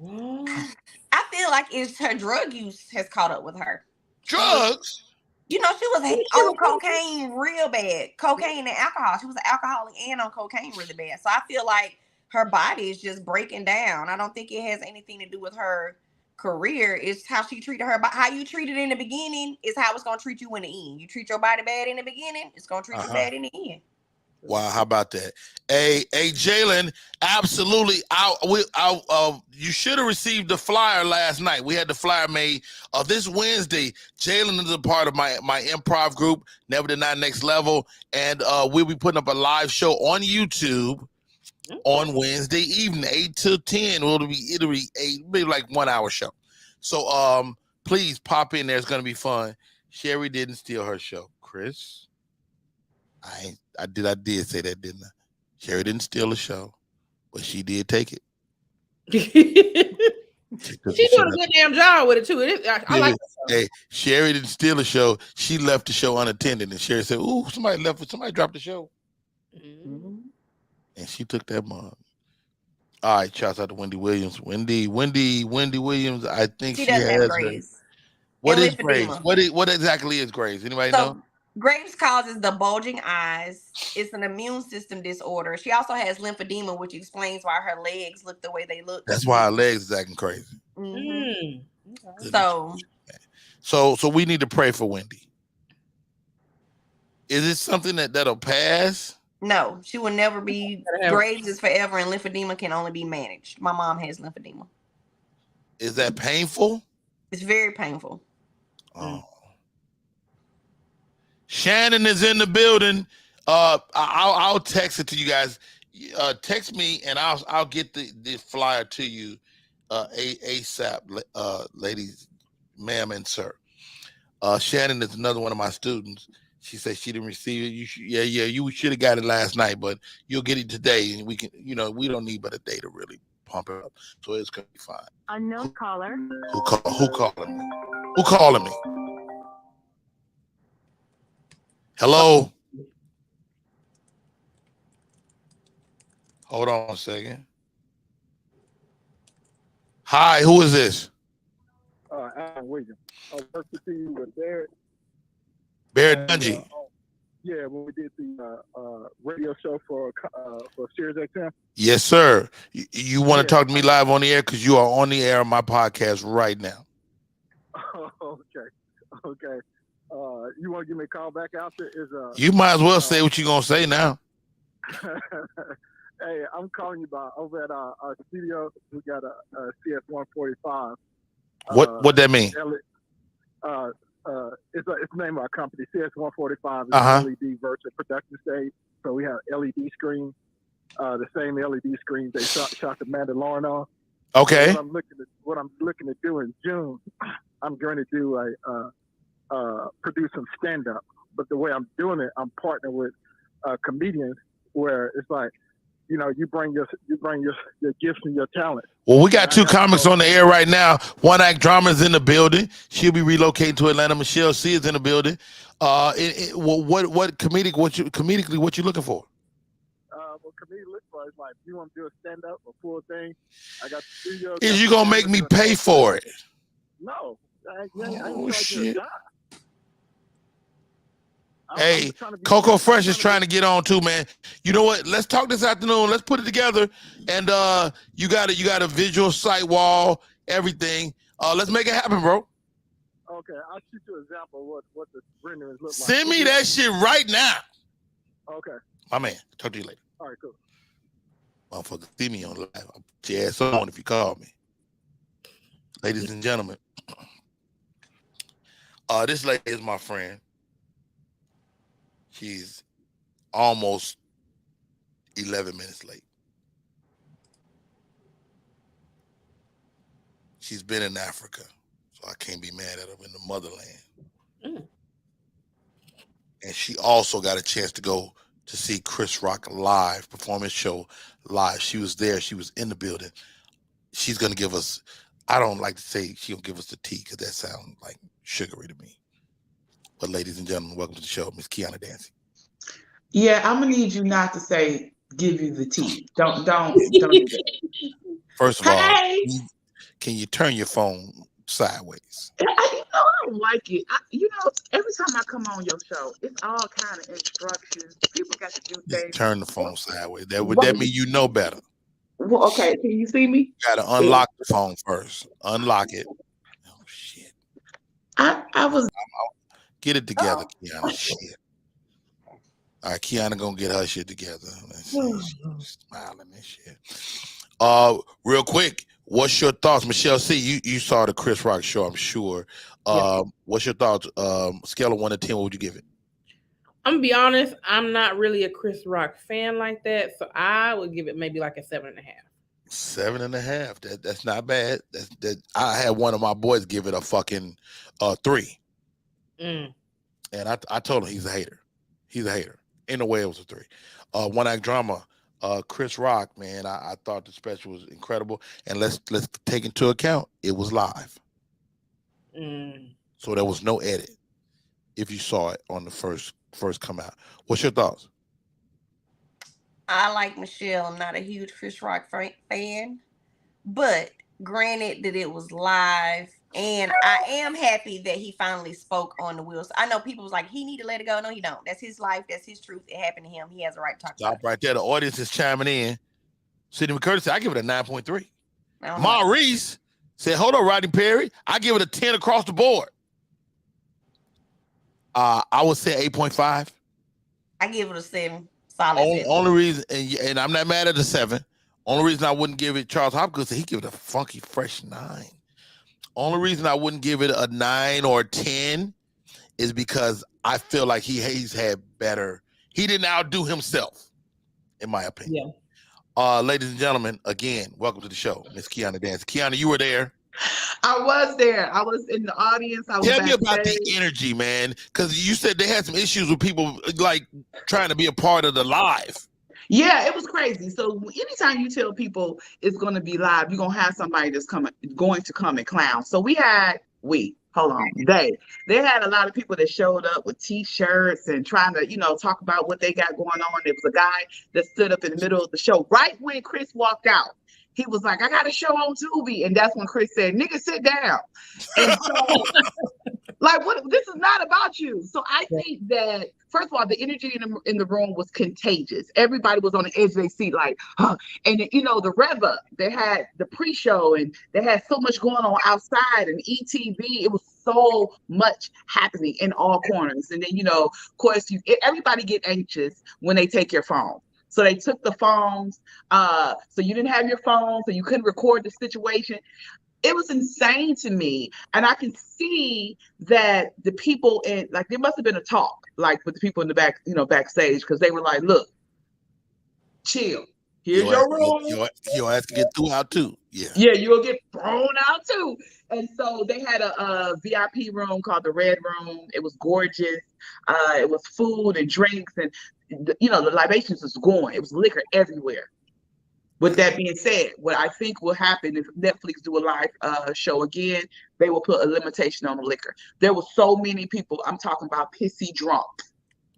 I feel like it's her drug use has caught up with her.
Drugs?
You know, she was on cocaine real bad. Cocaine and alcohol. She was an alcoholic and on cocaine really bad. So I feel like her body is just breaking down. I don't think it has anything to do with her career. It's how she treated her body. How you treat it in the beginning is how it's going to treat you in the end. You treat your body bad in the beginning, it's going to treat you bad in the end.
Wow, how about that? Hey, Jalen, absolutely. You should have received the flyer last night. We had the flyer made. This Wednesday, Jalen is a part of my improv group, Never Deny Next Level, and we'll be putting up a live show on YouTube on Wednesday evening, 8 to 10. It'll be like 1 hour show. So please pop in there. It's gonna be fun. Sherry didn't steal her show, Chris. I did say that, didn't I? Sherry didn't steal the show, but she did take it.
She doing a good damn job with it too. I like it.
Hey, Sherry didn't steal the show. She left the show unattended, and Sherry said, "Ooh, somebody dropped the show," and she took that mom. All right, shouts out to Wendy Williams. Wendy Williams. I think she has Graves. What is Graves? What exactly is Graves? Anybody know?
Graves causes the bulging eyes. It's an immune system disorder. She also has lymphedema, which explains why her legs look the way they look.
That's why her legs is acting crazy.
Mm-hmm.
So we need to pray for Wendy. Is it something that'll pass?
No, she will never be. Graves is forever, and lymphedema can only be managed. My mom has lymphedema.
Is that painful?
It's very painful.
Oh. Shannon is in the building. I'll text it to you guys. Text me and I'll get the flyer to you ASAP, ladies, ma'am and sir. Shannon is another one of my students. She said she didn't receive it. You should have got it last night, but you'll get it today, and we can. We don't need but a day to really pump it up, so it's gonna be fine.
Unknown caller.
Who calling me? Who calling me? Hello? Hold on a second. Hi, who is this?
Alan Williams. I worked with you with Barrett.
Barrett Dancie.
Yeah, when we did the radio show for Sirius XM.
Yes, sir. You want to talk to me live on the air because you are on the air on my podcast right now.
Okay. You want to give me a call back after?
You might as well say what you're going to say now.
Hey, I'm calling you about over at our studio. We got a CS145.
What that mean?
It's the name of our company. CS145 is an LED virtual production stage. So we have LED screens, the same LED screens they shot the Mandalorian on.
Okay.
So what I'm looking to do in June, I'm going to do produce some stand up. But the way I'm doing it, I'm partnering with comedians where it's like, you bring your gifts and your talent. Well,
we got two comics on the air right now. One Act Drama is in the building. She'll be relocating to Atlanta. Michelle C is in the building. What comedically what you looking for?
Well, comedic look for is like, you want to do a stand up, a full thing. I got the studio.
Is you gonna make me pay for it?
No.
Oh shit. Hey, Coco Fresh is trying to get on too, man. You know what? Let's talk this afternoon. Let's put it together. And you got a visual site wall, everything. Let's make it happen, bro.
Okay, I'll shoot you an example of what the renderings look like.
Send me that shit right now.
Okay.
My man, talk to you later.
All right, cool.
Motherfucker, see me on live. I'll put your ass on if you call me. Ladies and gentlemen, this lady is my friend. She's almost 11 minutes late. She's been in Africa, so I can't be mad at her in the motherland. And she also got a chance to go to see Chris Rock live, perform his show live. She was there. She was in the building. She's going to give us, I don't like to say she'll give us the tea because that sounds like sugary to me. But ladies and gentlemen, welcome to the show, Miss Kiana Dancie.
Yeah, I'm gonna need you not to say give you the tea. Don't do that.
First of all, can you turn your phone sideways?
I don't like it. Every time I come on your show, it's all kind of instructions. People got to do things.
Just turn the phone sideways. That mean you know better.
Well, okay, can you see me?
You gotta unlock the phone first. Unlock it. Oh shit.
I was
get it together, Kiana. Shit. All right, Kiana gonna get her shit together. Let's see. She's smiling and shit. Real quick, what's your thoughts, Michelle C? You saw the Chris Rock show, I'm sure. What's your thoughts? Scale of 1 to 10, what would you give it?
I'm gonna be honest, I'm not really a Chris Rock fan like that, so I would give it maybe like a 7.5.
7.5. That's not bad. That I had one of my boys give it a fucking 3. And I told him he's a hater. He's a hater. In a way, it was a 3. One act drama. Chris Rock, man, I thought the special was incredible. And let's take into account it was live. So there was no edit if you saw it on the first come out. What's your thoughts?
I like Michelle. I'm not a huge Chris Rock fan, but granted that it was live, and I am happy that he finally spoke on the wheels. I know people was like, he need to let it go. No, he don't. That's his life. That's his truth. It happened to him. He has a right to talk about it.
Right there. The audience is chiming in. Sidney McCurdy said, I give it a 9.3. Maurice said, hold on, Rodney Perry. I give it a 10 across the board. I would say 8.5.
I give it a 7. Solid.
Only reason, and I'm not mad at the 7. Only reason I wouldn't give it Charles Hopkins, he give it a funky fresh 9. Only reason I wouldn't give it a 9 or 10 is because I feel like he's had better. He didn't outdo himself, in my opinion. Yeah. Ladies and gentlemen, again, welcome to the show, Miss Kiana Dancie. Kiana, you were there.
I was there. I was in the audience.
Tell me about the energy, man, because you said they had some issues with people like trying to be a part of the live.
Yeah, it was crazy. So anytime you tell people it's going to be live, you're going to have somebody that's going to come and clown. So they had a lot of people that showed up with T-shirts and trying to, talk about what they got going on. There was a guy that stood up in the middle of the show right when Chris walked out. He was like, I got a show on Tubi. And that's when Chris said, nigga, sit down. And so, this is not about you. So I think that, first of all, the energy in the room was contagious. Everybody was on the edge of their seat, like, huh. And, the rev up, they had the pre-show and they had so much going on outside and ETV. It was so much happening in all corners. And then, of course, everybody get anxious when they take your phone. So they took the phones. So you didn't have your phone, so you couldn't record the situation. It was insane to me. And I can see that the people there must have been a talk, with the people in the back, backstage, because they were like, look, chill. Here's your room.
Your ass can get thrown out too. Yeah.
Yeah, you'll get thrown out too. And so they had a VIP room called the Red Room. It was gorgeous. It was food and drinks and the libations was going. It was liquor everywhere. With that being said, what I think will happen if Netflix do a live show again, they will put a limitation on the liquor. There were so many people, I'm talking about pissy drunk.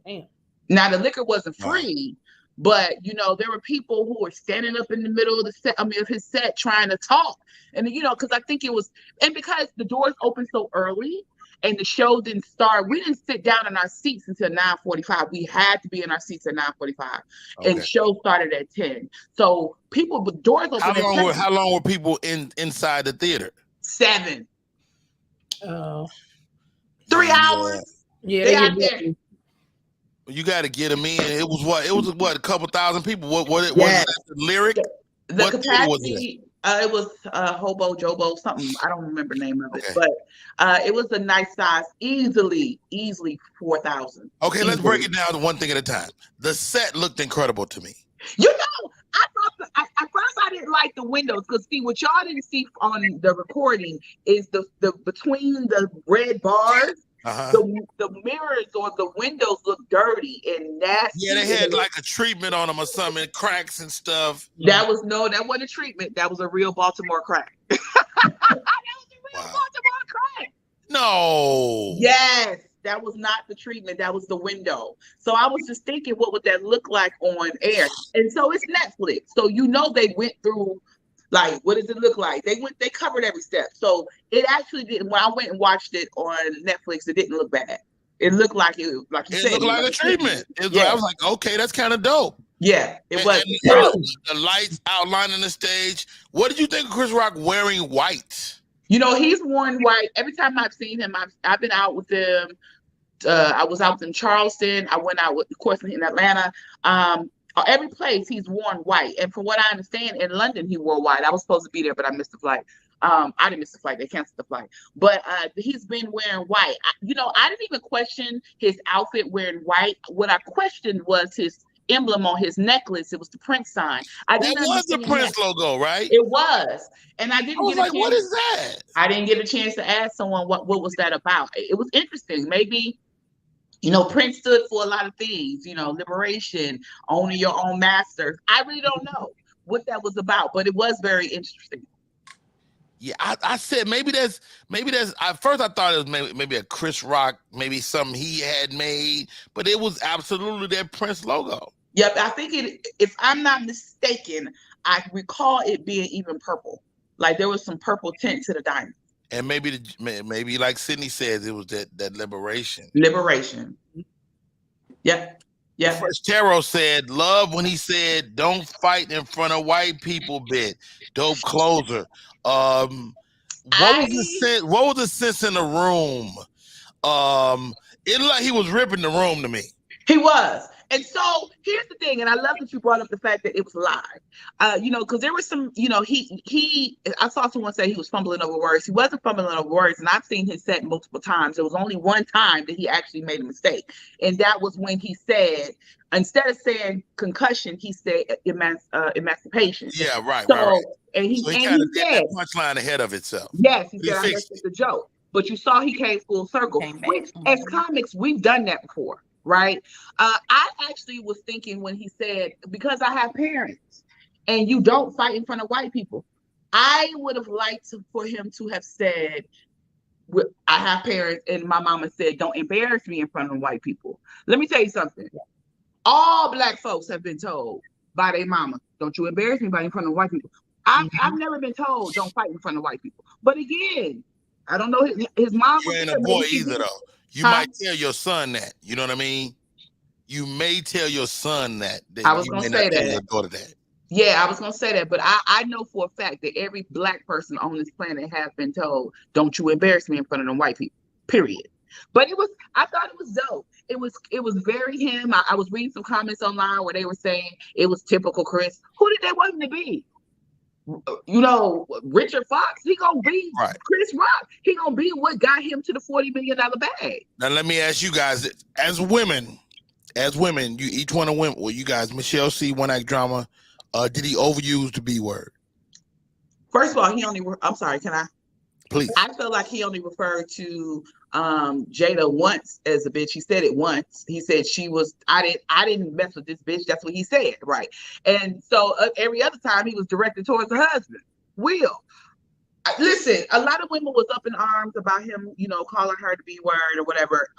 Damn.
Now the liquor wasn't free, but there were people who were standing up in the middle of of his set trying to talk. And because I think it was, and because the doors opened so early, and the show didn't start. We didn't sit down in our seats until 9:45. We had to be in our seats at 9:45, and the show started at 10. So people, with doors open.
How long were people inside the theater?
7.
Oh.
3 hours.
Yeah,
They
they
out
get
there.
busy.
You got to get them in. It was what? A couple thousand people. What was
Yes.
that the lyric?
The
What theater was it?
capacity, it was Hobo Jobo something. I don't remember the name of it,
Okay.
but it was a nice size, easily 4,000.
Okay, let's
Easily.
break it down to one thing at a time. The set looked incredible to me.
You know, I thought at first I didn't like the windows because see what y'all didn't see on the recording is the between the red bars. The mirrors or the windows look dirty and nasty.
Yeah, they had like a treatment on them or something, cracks and stuff.
That wasn't a treatment. That was a real Baltimore crack. That was a real Baltimore crack.
No.
Yes, that was not the treatment. That was the window. So I was just thinking, what would that look like on air? And so it's Netflix. So they went through. Like, what does it look like? They covered every step. So it actually didn't. When I went and watched it on Netflix, it didn't look bad. It looked like it, like you said,
looked like a treatment. I was like, okay, that's kind of dope.
Yeah, it was.
The lights outlining the stage. What did you think of Chris Rock wearing white?
You know, he's worn white. Every time I've seen him, I've been out with him. I was out in Charleston. I went out with, of course, in Atlanta. Every place he's worn white, and from what I understand, in London he wore white. I was supposed to be there, but I missed the flight. I didn't miss the flight; they canceled the flight. But he's been wearing white. I didn't even question his outfit wearing white. What I questioned was his emblem on his necklace. It was the Prince sign.
That was the Prince logo, right?
It was, and I didn't get a chance.
What is that?
I didn't get a chance to ask someone what was that about. It was interesting. Maybe. Prince stood for a lot of things, liberation, owning your own master. I really don't know what that was about, but it was very interesting.
Yeah, I said maybe that's at first I thought it was maybe a Chris Rock, maybe something he had made, but it was absolutely that Prince logo.
Yep, I think if I'm not mistaken, I recall it being even purple. Like there was some purple tint to the diamond.
And maybe like Sydney says, it was that liberation.
Liberation. Yeah. Yeah.
First Tarot said, love when he said, don't fight in front of white people bit. Dope closer. What was the sense in the room? It looked like he was ripping the room to me.
He was. And so here's the thing, and I love that you brought up the fact that it was live. Because there was some, I saw someone say he was fumbling over words. He wasn't fumbling over words, and I've seen his set multiple times. There was only one time that he actually made a mistake, and that was when he said, instead of saying concussion, he said emancipation.
Yeah, right.
So,
right.
And he
said that punchline ahead of itself.
Yes, he said, I guess it's a joke. But you saw he came full circle. Which, as comics, we've done that before. Right. I actually was thinking when he said, because I have parents and you don't fight in front of white people, I would have liked for him to have said, I have parents and my mama said, don't embarrass me in front of white people. Let me tell you something. All Black folks have been told by their mama, don't you embarrass me in front of white people. I've never been told don't fight in front of white people. But again, I don't know, his mom.
You ain't a boy either, though. You might tell your son that. You know what I mean? You may tell your son that.
I was going to say that.
Your daughter that.
Yeah, I was going to say that. But I know for a fact that every Black person on this planet has been told, don't you embarrass me in front of them white people, period. But I thought it was dope. It was very him. I was reading some comments online where they were saying it was typical Chris. Who did they want him to be? Richard Fox, he gonna be right. Chris Rock. He gonna be what got him to the $40 million bag.
Now let me ask you guys, as women, you each one of women. Well, you guys, Michelle C. One Act Drama. Did he overuse the B word?
First of all, I'm sorry. Can I?
Please.
I feel like he only referred to Jada once as a bitch. He said it once. He said she was. I didn't mess with this bitch. That's what he said, right? And so every other time he was directed towards her husband, Will. Listen, a lot of women was up in arms about him, calling her the B word or whatever.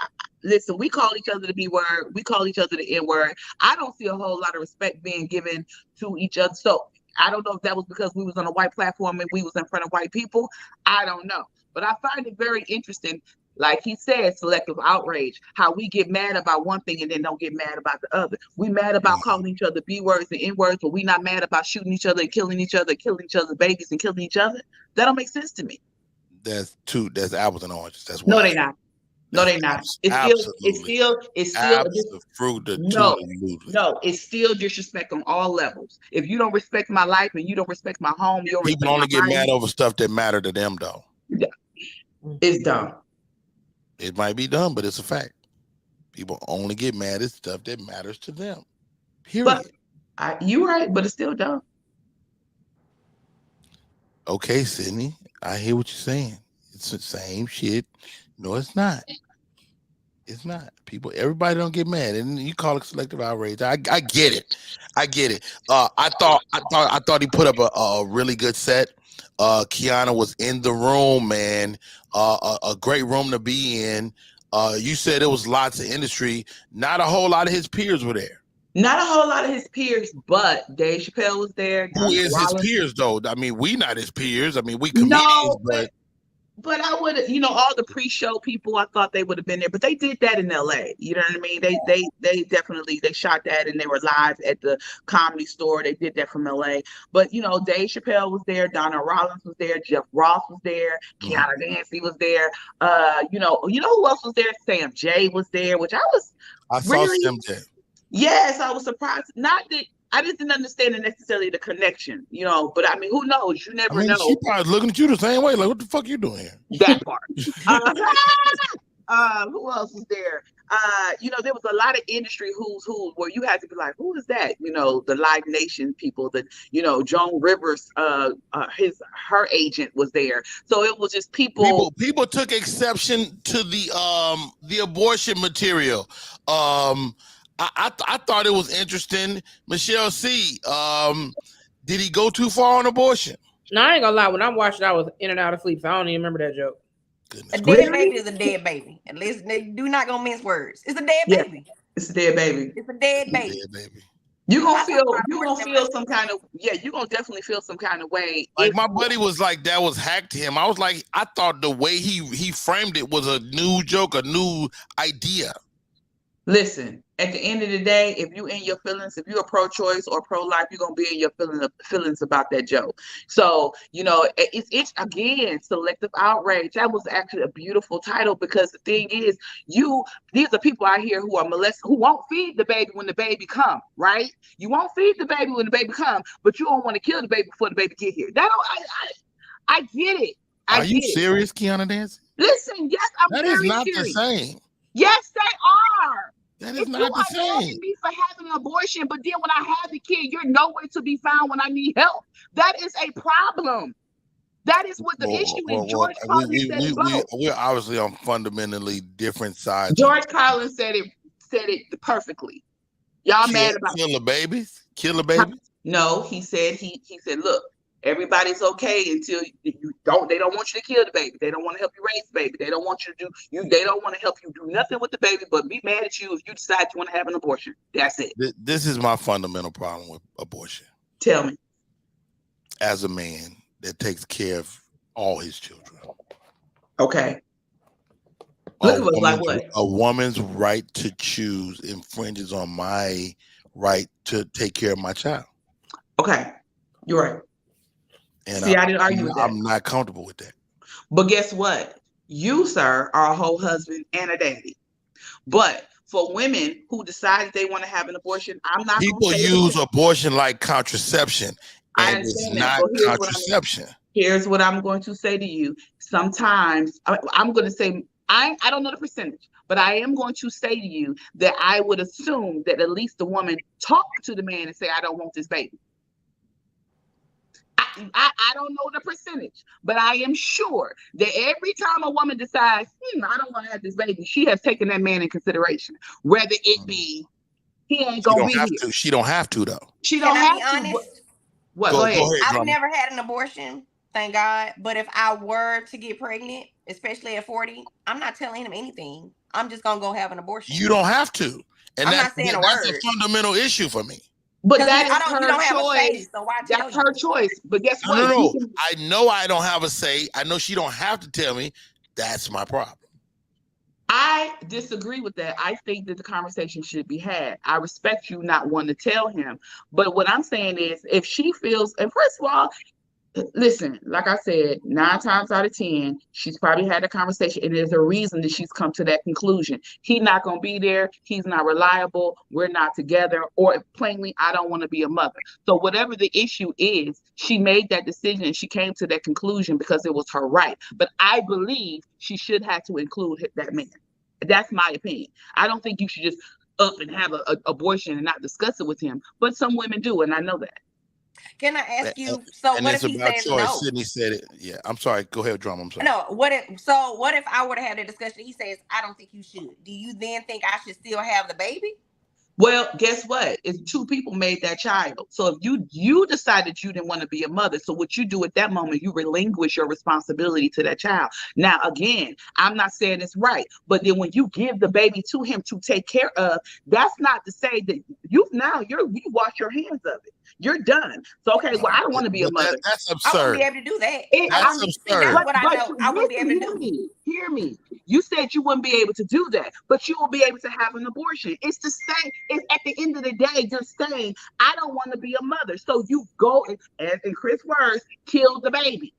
Listen, we call each other the B word. We call each other the N word. I don't see a whole lot of respect being given to each other. So I don't know if that was because we was on a white platform and we was in front of white people. I don't know. But I find it very interesting, like he said, selective outrage, how we get mad about one thing and then don't get mad about the other. We mad about calling each other B words and N words, but we not mad about shooting each other and killing each other's babies and killing each other. That don't make sense to me.
That's apples and oranges. That's
no, they not. No, they're not. It's still
Absolutely.
no, it's still disrespect on all levels. If you don't respect my life and you don't respect my home, you don't
People
respect
only
my
get
body,
mad over stuff that matter to them, though.
it's dumb.
It might be dumb, but it's a fact. People only get mad at stuff that matters to them. Period.
But you're right, but it's still dumb.
Okay, Sydney, I hear what you're saying. It's the same shit. No, it's not. It's not. Everybody don't get mad, and you call it selective outrage. I get it. I get it. I thought he put up a really good set. Kiana was in the room, man. A great room to be in. You said it was lots of industry. Not a whole lot of his peers were there.
Not a whole lot of his peers, but Dave Chappelle was there.
Who is his peers, though? I mean, we not his peers. I mean, we comedians,
but I would, all the pre-show people, I thought they would have been there, but they did that in LA. You know what I mean? They definitely, they shot that and they were live at the Comedy Store. They did that from LA. But, Dave Chappelle was there. Donna Rollins was there. Jeff Ross was there. Kiana Dancie was there. You know who else was there? Sam J was there, which I
saw Sam J.
Yes, I was surprised. Not that I just didn't understand necessarily the connection, but I mean, who knows? You never know.
She probably looking at you the same way. Like, what the fuck you doing here?
That part. Who else was there? There was a lot of industry who's who where you had to be like, who is that? The Live Nation people, Joan Rivers, her agent was there. So it was just people
took exception to the abortion material. I thought it was interesting. Michelle C. Did he go too far on abortion?
No, I ain't gonna lie. When I watched it, I was in and out of sleep. So I don't even remember that joke.
Goodness. A dead baby is a dead baby. At least they do not gonna mince words. It's a dead baby.
It's a dead baby.
It's a dead baby.
You're gonna feel some kind of you're gonna definitely feel some kind of way.
Like my buddy was like, that was hacked to him. I was like, I thought the way he framed it was a new joke, a new idea.
Listen, at the end of the day, if you in your feelings, if you're pro-choice or pro-life, you're gonna be in your feelings about that joke. So, it's again selective outrage. That was actually a beautiful title because the thing is, these are people out here who are molested, who won't feed the baby when the baby come, right? You won't feed the baby when the baby come, but you don't want to kill the baby before the baby get here. I get it.
Are you serious, Kiana Dancie?
Listen, yes, I'm very serious. That is not the same. Yes, they are.
That is not the same.
You are me for having an abortion, but then when I have the kid, you're nowhere to be found when I need help. That is a problem. That is what the issue is. George Carlin said it.
We're obviously on fundamentally different sides.
George Carlin said it perfectly. Y'all mad about
kill the babies? Kill the babies?
No, he said look. Everybody's okay until they don't want you to kill the baby. They don't want to help you raise the baby. They don't want you to they don't want to help you do nothing with the baby, but be mad at you if you decide you want to have an abortion. That's it.
This is my fundamental problem with abortion.
Tell me.
As a man that takes care of all his children.
Okay. Look at us like what?
A woman's right to choose infringes on my right to take care of my child.
Okay. You're right.
And
I didn't argue with that.
I'm not comfortable with that.
But guess what? You, sir, are a whole husband and a daddy. But for women who decide they want to have an abortion, I'm not.
People use abortion like contraception, and it's not contraception.
Here's what I'm going to say to you. Sometimes I'm going to say I don't know the percentage, but I am going to say to you that I would assume that at least the woman talked to the man and say, "I don't want this baby." I don't know the percentage, but I am sure that every time a woman decides, I don't want to have this baby, she has taken that man in consideration. Whether it be he ain't gonna be here.
She don't have to though.
She don't have to.
Honest?
What? Go ahead.
I've never had an abortion, thank God. But if I were to get pregnant, especially at 40, I'm not telling him anything. I'm just gonna go have an abortion.
You don't have to, and
I'm not saying a word.
That's a fundamental issue for me.
But that is her choice. That's her choice. But guess what?
No. I know I don't have a say. I know she don't have to tell me. That's my problem.
I disagree with that. I think that the conversation should be had. I respect you not wanting to tell him. But what I'm saying is, if she feels, and first of all, Listen, like I said, 9 times out of 10, she's probably had a conversation, and there's a reason that she's come to that conclusion. He's not going to be there. He's not reliable. We're not together. Or plainly, I don't want to be a mother. So whatever the issue is, she made that decision and she came to that conclusion because it was her right. But I believe she should have to include that man. That's my opinion. I don't think you should just up and have an abortion and not discuss it with him. But some women do, and I know that.
Can I ask you? So
and
what
it's
if he
about
says
choice.
no?
Sydney said it. Yeah, I'm sorry. Go ahead, Drama. I'm sorry.
No. What if I were to have the discussion? He says, I don't think you should. Do you then think I should still have the baby?
Well, guess what? It's 2 people made that child. So if you decided you didn't want to be a mother, so what you do at that moment, you relinquish your responsibility to that child. Now, again, I'm not saying it's right, but then when you give the baby to him to take care of, that's not to say that you wash your hands of it. You're done. So okay, well, I don't want to be a mother.
That's
I
absurd.
wouldn't be able to do that.
That's absurd.
That's what I know. I wouldn't be able to
Hear
do.
me. Hear me. You said you wouldn't be able to do that, but you will be able to have an abortion. It's the same. It's at the end of the day, you're saying, I don't want to be a mother. So you go and, as in Chris' words, kill the baby.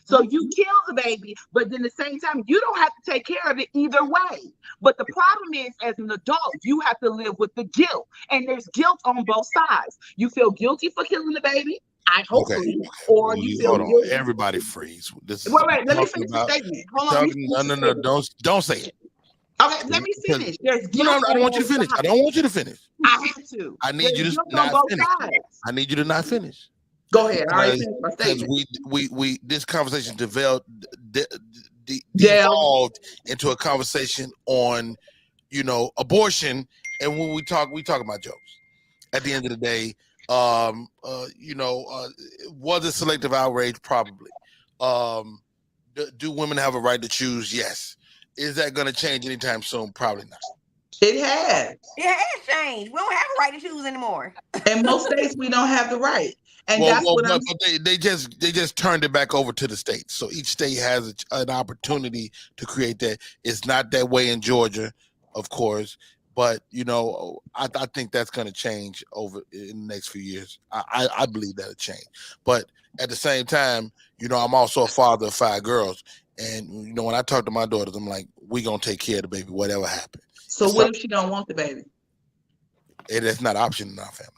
So you kill the baby, but then at the same time, you don't have to take care of it either way. But the problem is, as an adult, you have to live with the guilt. And there's guilt on both sides. You feel guilty for killing the baby. I hope so. Or you feel
hold
guilty.
on. Everybody freeze. This is
Wait, let me finish the statement. Hold on.
No, don't say it.
Okay, let me finish. There's guilt.
No, I don't want you to finish. I don't want you to finish.
I have to.
I need you to not finish. I need you to not finish.
Go ahead. I already finished my statement.
We this conversation devolved into a conversation on, abortion, and when we talk about jokes. At the end of the day, was it selective outrage? Probably. Do women have a right to choose? Yes. Is that going to change anytime soon? Probably not.
It has.
It has changed. We don't have a right to choose anymore.
In most states, we don't have the right. And
they just turned it back over to the states. So each state has an opportunity to create that. It's not that way in Georgia, of course, but I think that's going to change over in the next few years. I believe that'll change. But at the same time, I'm also a father of 5 girls, and when I talk to my daughters, I'm like, we gonna take care of the baby, whatever happens.
So what if she don't want the baby?
That's not an option in our family.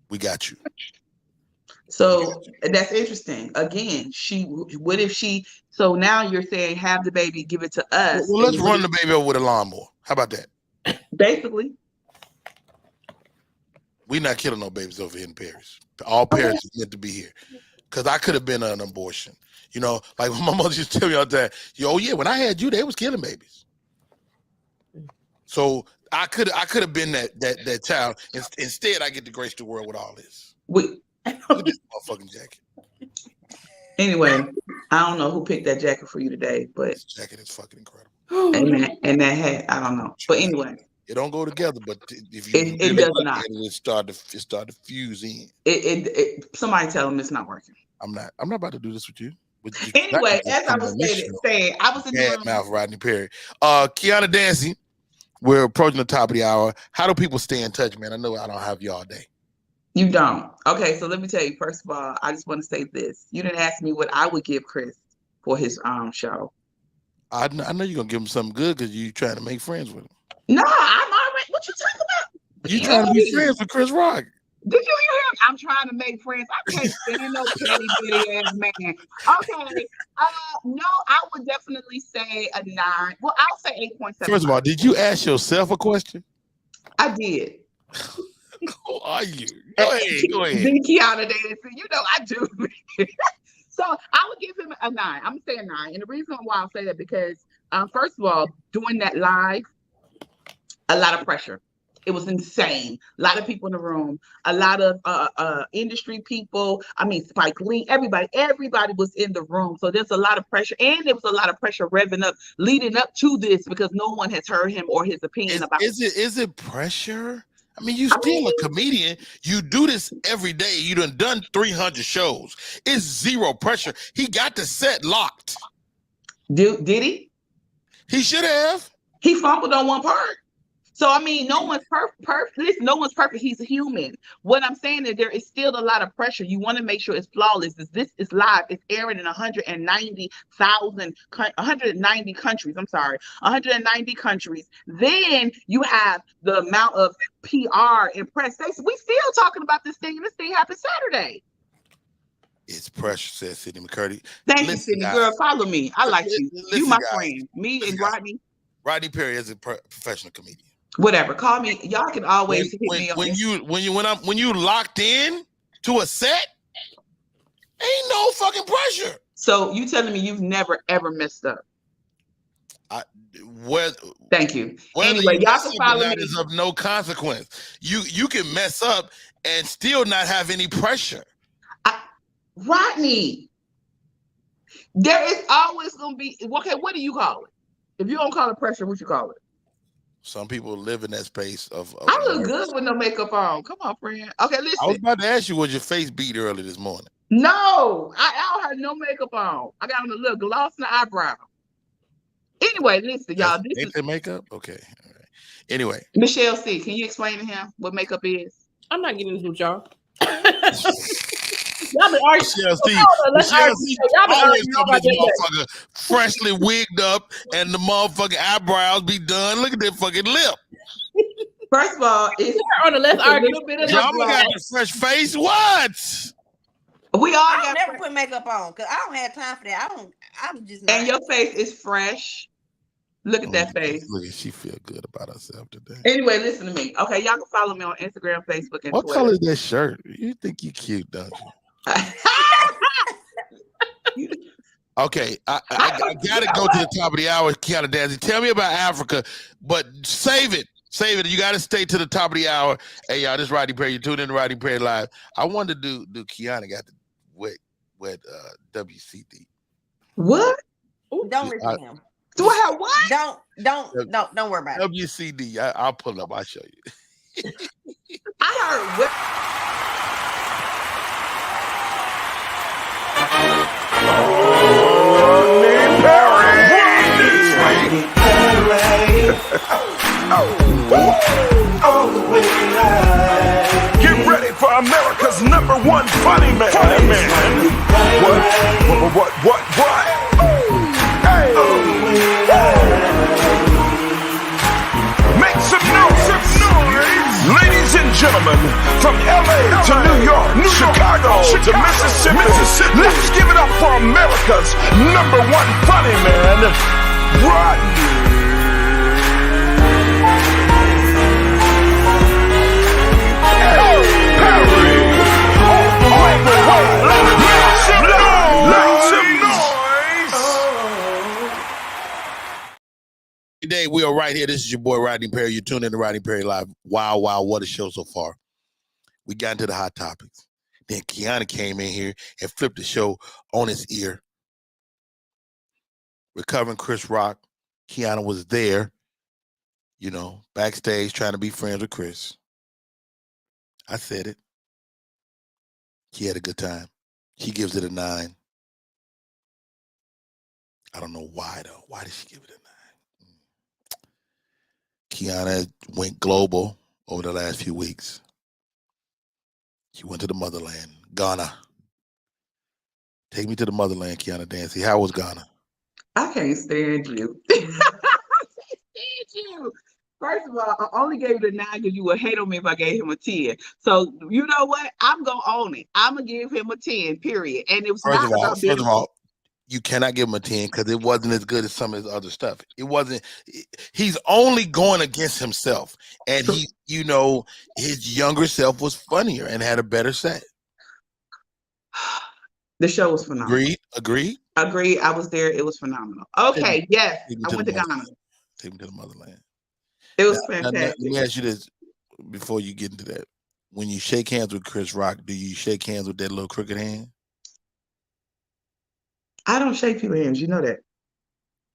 We got you.
So that's interesting. Again, so now you're saying have the baby, give it to us.
Well, let's run the baby over with a lawnmower. How about that?
Basically.
We're not killing no babies over here in Paris. All parents are meant to be here. Because I could have been an abortion. Like my mother used to tell me all the time, when I had you, they was killing babies. So I could have been that child. Instead, I get to grace the world with all this. Look at this motherfucking jacket.
Anyway, I don't know who picked that jacket for you today, but
this jacket is fucking incredible.
And that hat, I don't know. But anyway,
it don't go together. But if you
it does not.
It start to fuse in.
Somebody tell them it's not working.
I'm not about to do this with you.
Anyway, as I was saying, I was in the room.
Mouth Rodney Perry. Kiana, Dancie. We're approaching the top of the hour. How do people stay in touch, man? I know I don't have you all day.
You don't. Okay, so let me tell you. First of all, I just want to say this. You didn't ask me what I would give Chris for his show.
I know you're gonna give him something good because you're trying to make friends with him.
No, I'm already. What you talking about?
You trying to be friends with Chris Rock?
Did you hear him? I'm trying to make friends. I can't stand no petty bitty ass man. Okay. No, I would definitely say a 9. Well, I'll say 8.7.
First of all, did you ask yourself a question?
I did.
Who are you? Go ahead.
Kiana Dancie. I do. So I would give him a 9. I'm gonna say a 9. And the reason why I'll say that because first of all, doing that live, a lot of pressure. It was insane. A lot of people in the room, a lot of industry people. I mean, Spike Lee, everybody was in the room. So there's a lot of pressure. And there was a lot of pressure leading up to this because no one has heard him or his opinion about it.
Is it pressure? I mean, you still a comedian. You do this every day. You done 300 shows. It's zero pressure. He got the set locked.
Did he?
He should have.
He fumbled on one part. So I mean, no one's perfect. Listen, no one's perfect. He's a human. What I'm saying is there is still a lot of pressure. You want to make sure it's flawless. This is live. It's airing in 190 countries. I'm sorry, 190 countries. Then you have the amount of PR and press. We still talking about this thing, and this thing happened Saturday.
It's pressure, says Sydney McCurdy.
Thank you, Sydney. Girl, follow me. I like you. You my friend. Me and Rodney.
Rodney Perry is a professional comedian.
Whatever. Call me. Y'all can always hit me on
when you locked in to a set, ain't no fucking pressure.
So you telling me you've never ever messed up? Thank you. Anyway, y'all can follow me.
Is of no consequence. You can mess up and still not have any pressure.
Rodney, there is always gonna be. Okay, what do you call it? If you don't call it pressure, what you call it?
Some people live in that space of
I look good with no makeup on. Come on, friend. Okay, listen.
I was about to ask you, was your face beat early this morning?
No, I don't have no makeup on. I got on a little gloss in the eyebrow. Anyway, listen, y'all. This
ain't the makeup? Okay. All right. Anyway.
Michelle C., can you explain to him what makeup is?
I'm not getting into y'all. Y'all been arguing.
Michelle C. always come this motherfucker freshly wigged up and the motherfucking eyebrows be done. Look at that fucking lip.
First of all, it's
on the left
a little bit of
Drama got the fresh face. What?
We all
I never put makeup on because I don't have time for that. I'm just not.
And your face is fresh. Look at that face.
Look at she feel good about herself today.
Anyway, listen to me. Okay, y'all can follow me on Instagram, Facebook, and
what
Twitter.
color is that shirt? You think you cute, don't you? Okay, I gotta go to the top of the hour, Kiana Dancie. Tell me about Africa, but save it. You gotta stay to the top of the hour. Hey y'all, this is Rodney Perry. You tuned in to Rodney Perry Live. I wanted to do Kiana got the wet WCD.
What?
Don't listen to him.
Do I have what?
Don't worry about it.
WCD. I'll pull up. I'll show you.
I heard what?
Get ready for America's #1 funny man. What? Hey! Make some noise. Ladies and gentlemen, from LA to New York, Chicago to Mississippi, let's give it up for America's #1 funny man, Rodney Perry. Make some noise.
Today we are right here. This is your boy Rodney Perry. You're tuned in to Rodney Perry Live. Wow, what a show so far. We got into the hot topics. Then Kiana came in here and flipped the show on its ear. Recovering Chris Rock. Kiana was there, backstage trying to be friends with Chris. I said it. She had a good time. She gives it a 9. I don't know why, though. Why did she give it a 9? Kiana went global over the last few weeks. She went to the motherland, Ghana. Take me to the motherland, Kiana Dancie. How was Ghana?
I can't stand you. I can't stand you. First of all, I only gave it a 9 because you would hate on me if I gave him a 10. So you know what? I'm gonna own it. I'm gonna give him a 10. Period. And it was
first of all, you cannot give him a 10 because it wasn't as good as some of his other stuff. It wasn't. He's only going against himself, and his younger self was funnier and had a better set.
The show was phenomenal.
Agreed.
I was there. It was phenomenal. Okay, yes, I went to Ghana.
Take me to the motherland.
It was fantastic.
Let me ask you this before you get into that. When you shake hands with Chris Rock, do you shake hands with that little crooked hand?
I don't shake people's hands. You know that.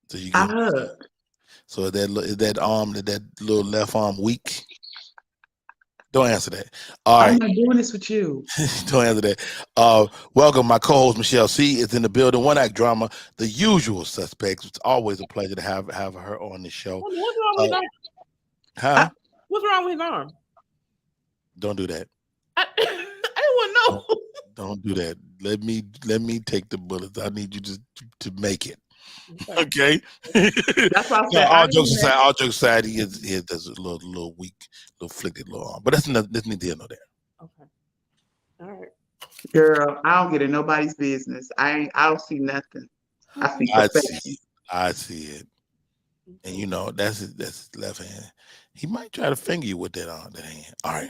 So
I hug.
So is that little left arm weak? Don't answer that. All right.
I'm not doing this with you.
Don't answer that. Welcome. My co-host Michelle C. is in the building. One Act Drama, the usual suspects. It's always a pleasure to have her on the show. Huh?
What's wrong with his arm?
Don't do that.
I don't want to know.
Don't do that. Let me take the bullets. I need you to make it.
Okay.
Okay.
That's why I
No,
said
all jokes aside, he does a little weak, little flicked little arm. But that's neither here nor there.
Okay. All right.
girl, I don't get in nobody's business. I don't see nothing. I see perfection.
I see it. And you know, that's his left hand. He might try to finger you with that hand. All right.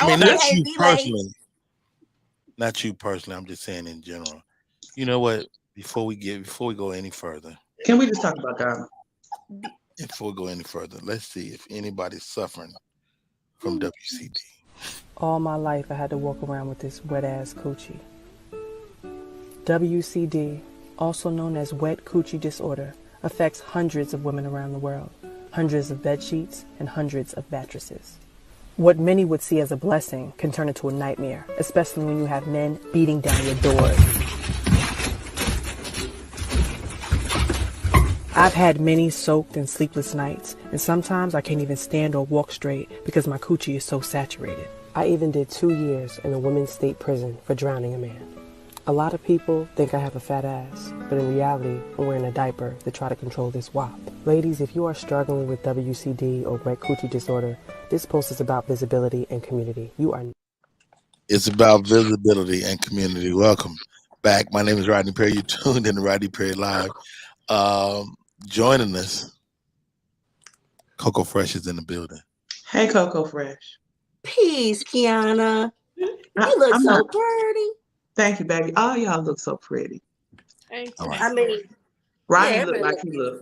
I mean, not you personally. Not you personally. I'm just saying in general. You know what? Before we go any further.
Can we just talk about Ghana?
Before we go any further, let's see if anybody's suffering from WCD.
All my life I had to walk around with this wet ass coochie. WCD, also known as wet coochie disorder, affects hundreds of women around the world, hundreds of bed sheets, and hundreds of mattresses. What many would see as a blessing can turn into a nightmare, especially when you have men beating down your doors. I've had many soaked and sleepless nights, and sometimes I can't even stand or walk straight because my coochie is so saturated. I even did 2 years in a women's state prison for drowning a man. A lot of people think I have a fat ass, but in reality, I'm wearing a diaper to try to control this wop. Ladies, if you are struggling with WCD or wet coochie disorder, this post is about visibility and community.
It's about visibility and community. Welcome back. My name is Rodney Perry. You tuned in to Rodney Perry Live. Joining us, Coco Fresh is in the building.
Hey, Coco Fresh.
Peace, Kiana. You look so pretty.
Thank you, baby. All y'all look so pretty.
Thank
you.
you.
I mean,
Rodney look like he look.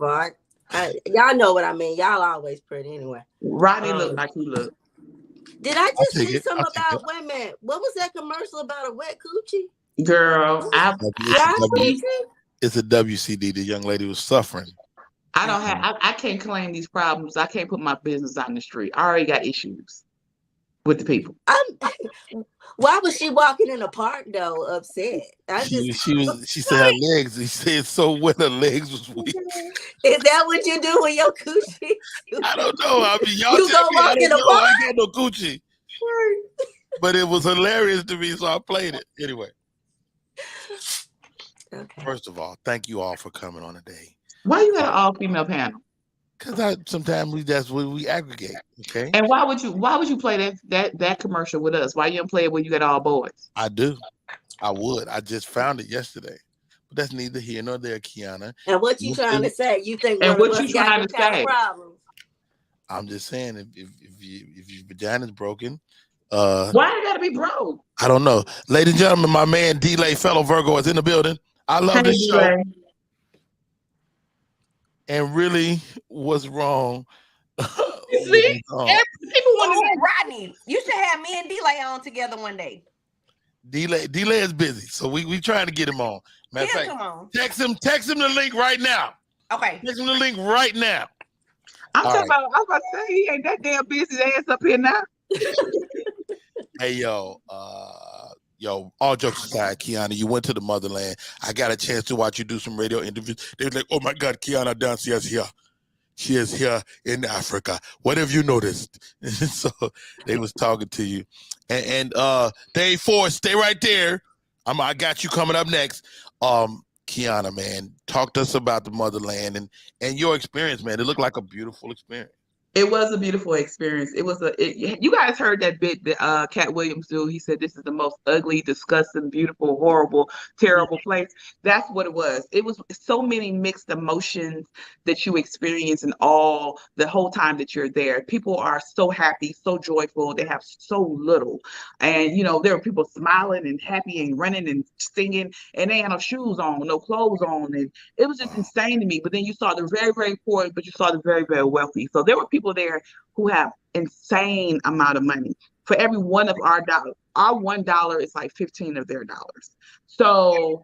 Y'all know what I mean. Y'all always pretty anyway.
Rodney look like he look.
Did I just see something about women? What was that commercial about a wet coochie?
Girl,
it's a WCD. The young lady was suffering.
I can't claim these problems. I can't put my business on the street. I already got issues with the people.
Why was she walking in the park though, upset?
She said her legs. He said so wet her legs was weak.
Is that what you do with your coochie?
I don't know. I mean, y'all
you
tell
go
me. I
walk in
don't
the
know.
park?
I got no coochie. But it was hilarious to me, so I played it anyway.
Okay.
First of all, thank you all for coming on today.
Why you got an all-female panel?
Because sometimes that's what we aggregate. Okay.
And why would you play that commercial with us? Why you don't play it when you got all boys?
I do. I would. I just found it yesterday. But that's neither here nor there, Kiana.
And what you trying to say? You think
and what you trying to say?
I'm just saying if your vagina's broken,
why it gotta be broke?
I don't know. Ladies and gentlemen, my man D-Lay, fellow Virgo, is in the building. I love this show. And really, what's wrong?
See, people want to know.
Rodney, you should have me and D-Lay on together one day.
D-Lay is busy, so we trying to get him on. Matter of fact,
come on.
text him the link right now.
Okay.
Text him the link right now.
I was about to say he ain't that damn busy ass up here now.
Hey yo, all jokes aside, Kiana, you went to the motherland. I got a chance to watch you do some radio interviews. They was like, oh my God, Kiana Dancie is here. She is here in Africa. What have you noticed? So they was talking to you. And Dave Force, stay right there. I got you coming up next. Kiana, man, talk to us about the motherland and your experience, man. It looked like a beautiful experience.
It was a beautiful experience. You guys heard that bit that Cat Williams do. He said, this is the most ugly, disgusting, beautiful, horrible, terrible place. That's what it was. It was so many mixed emotions that you experience the whole time that you're there. People are so happy, so joyful. They have so little. And, there were people smiling and happy and running and singing, and they had no shoes on, no clothes on. And it was just insane to me. But then you saw the very, very poor, but you saw the very, very wealthy. So there were people there who have insane amount of money. For every one of our $1 is like 15 of their dollars. So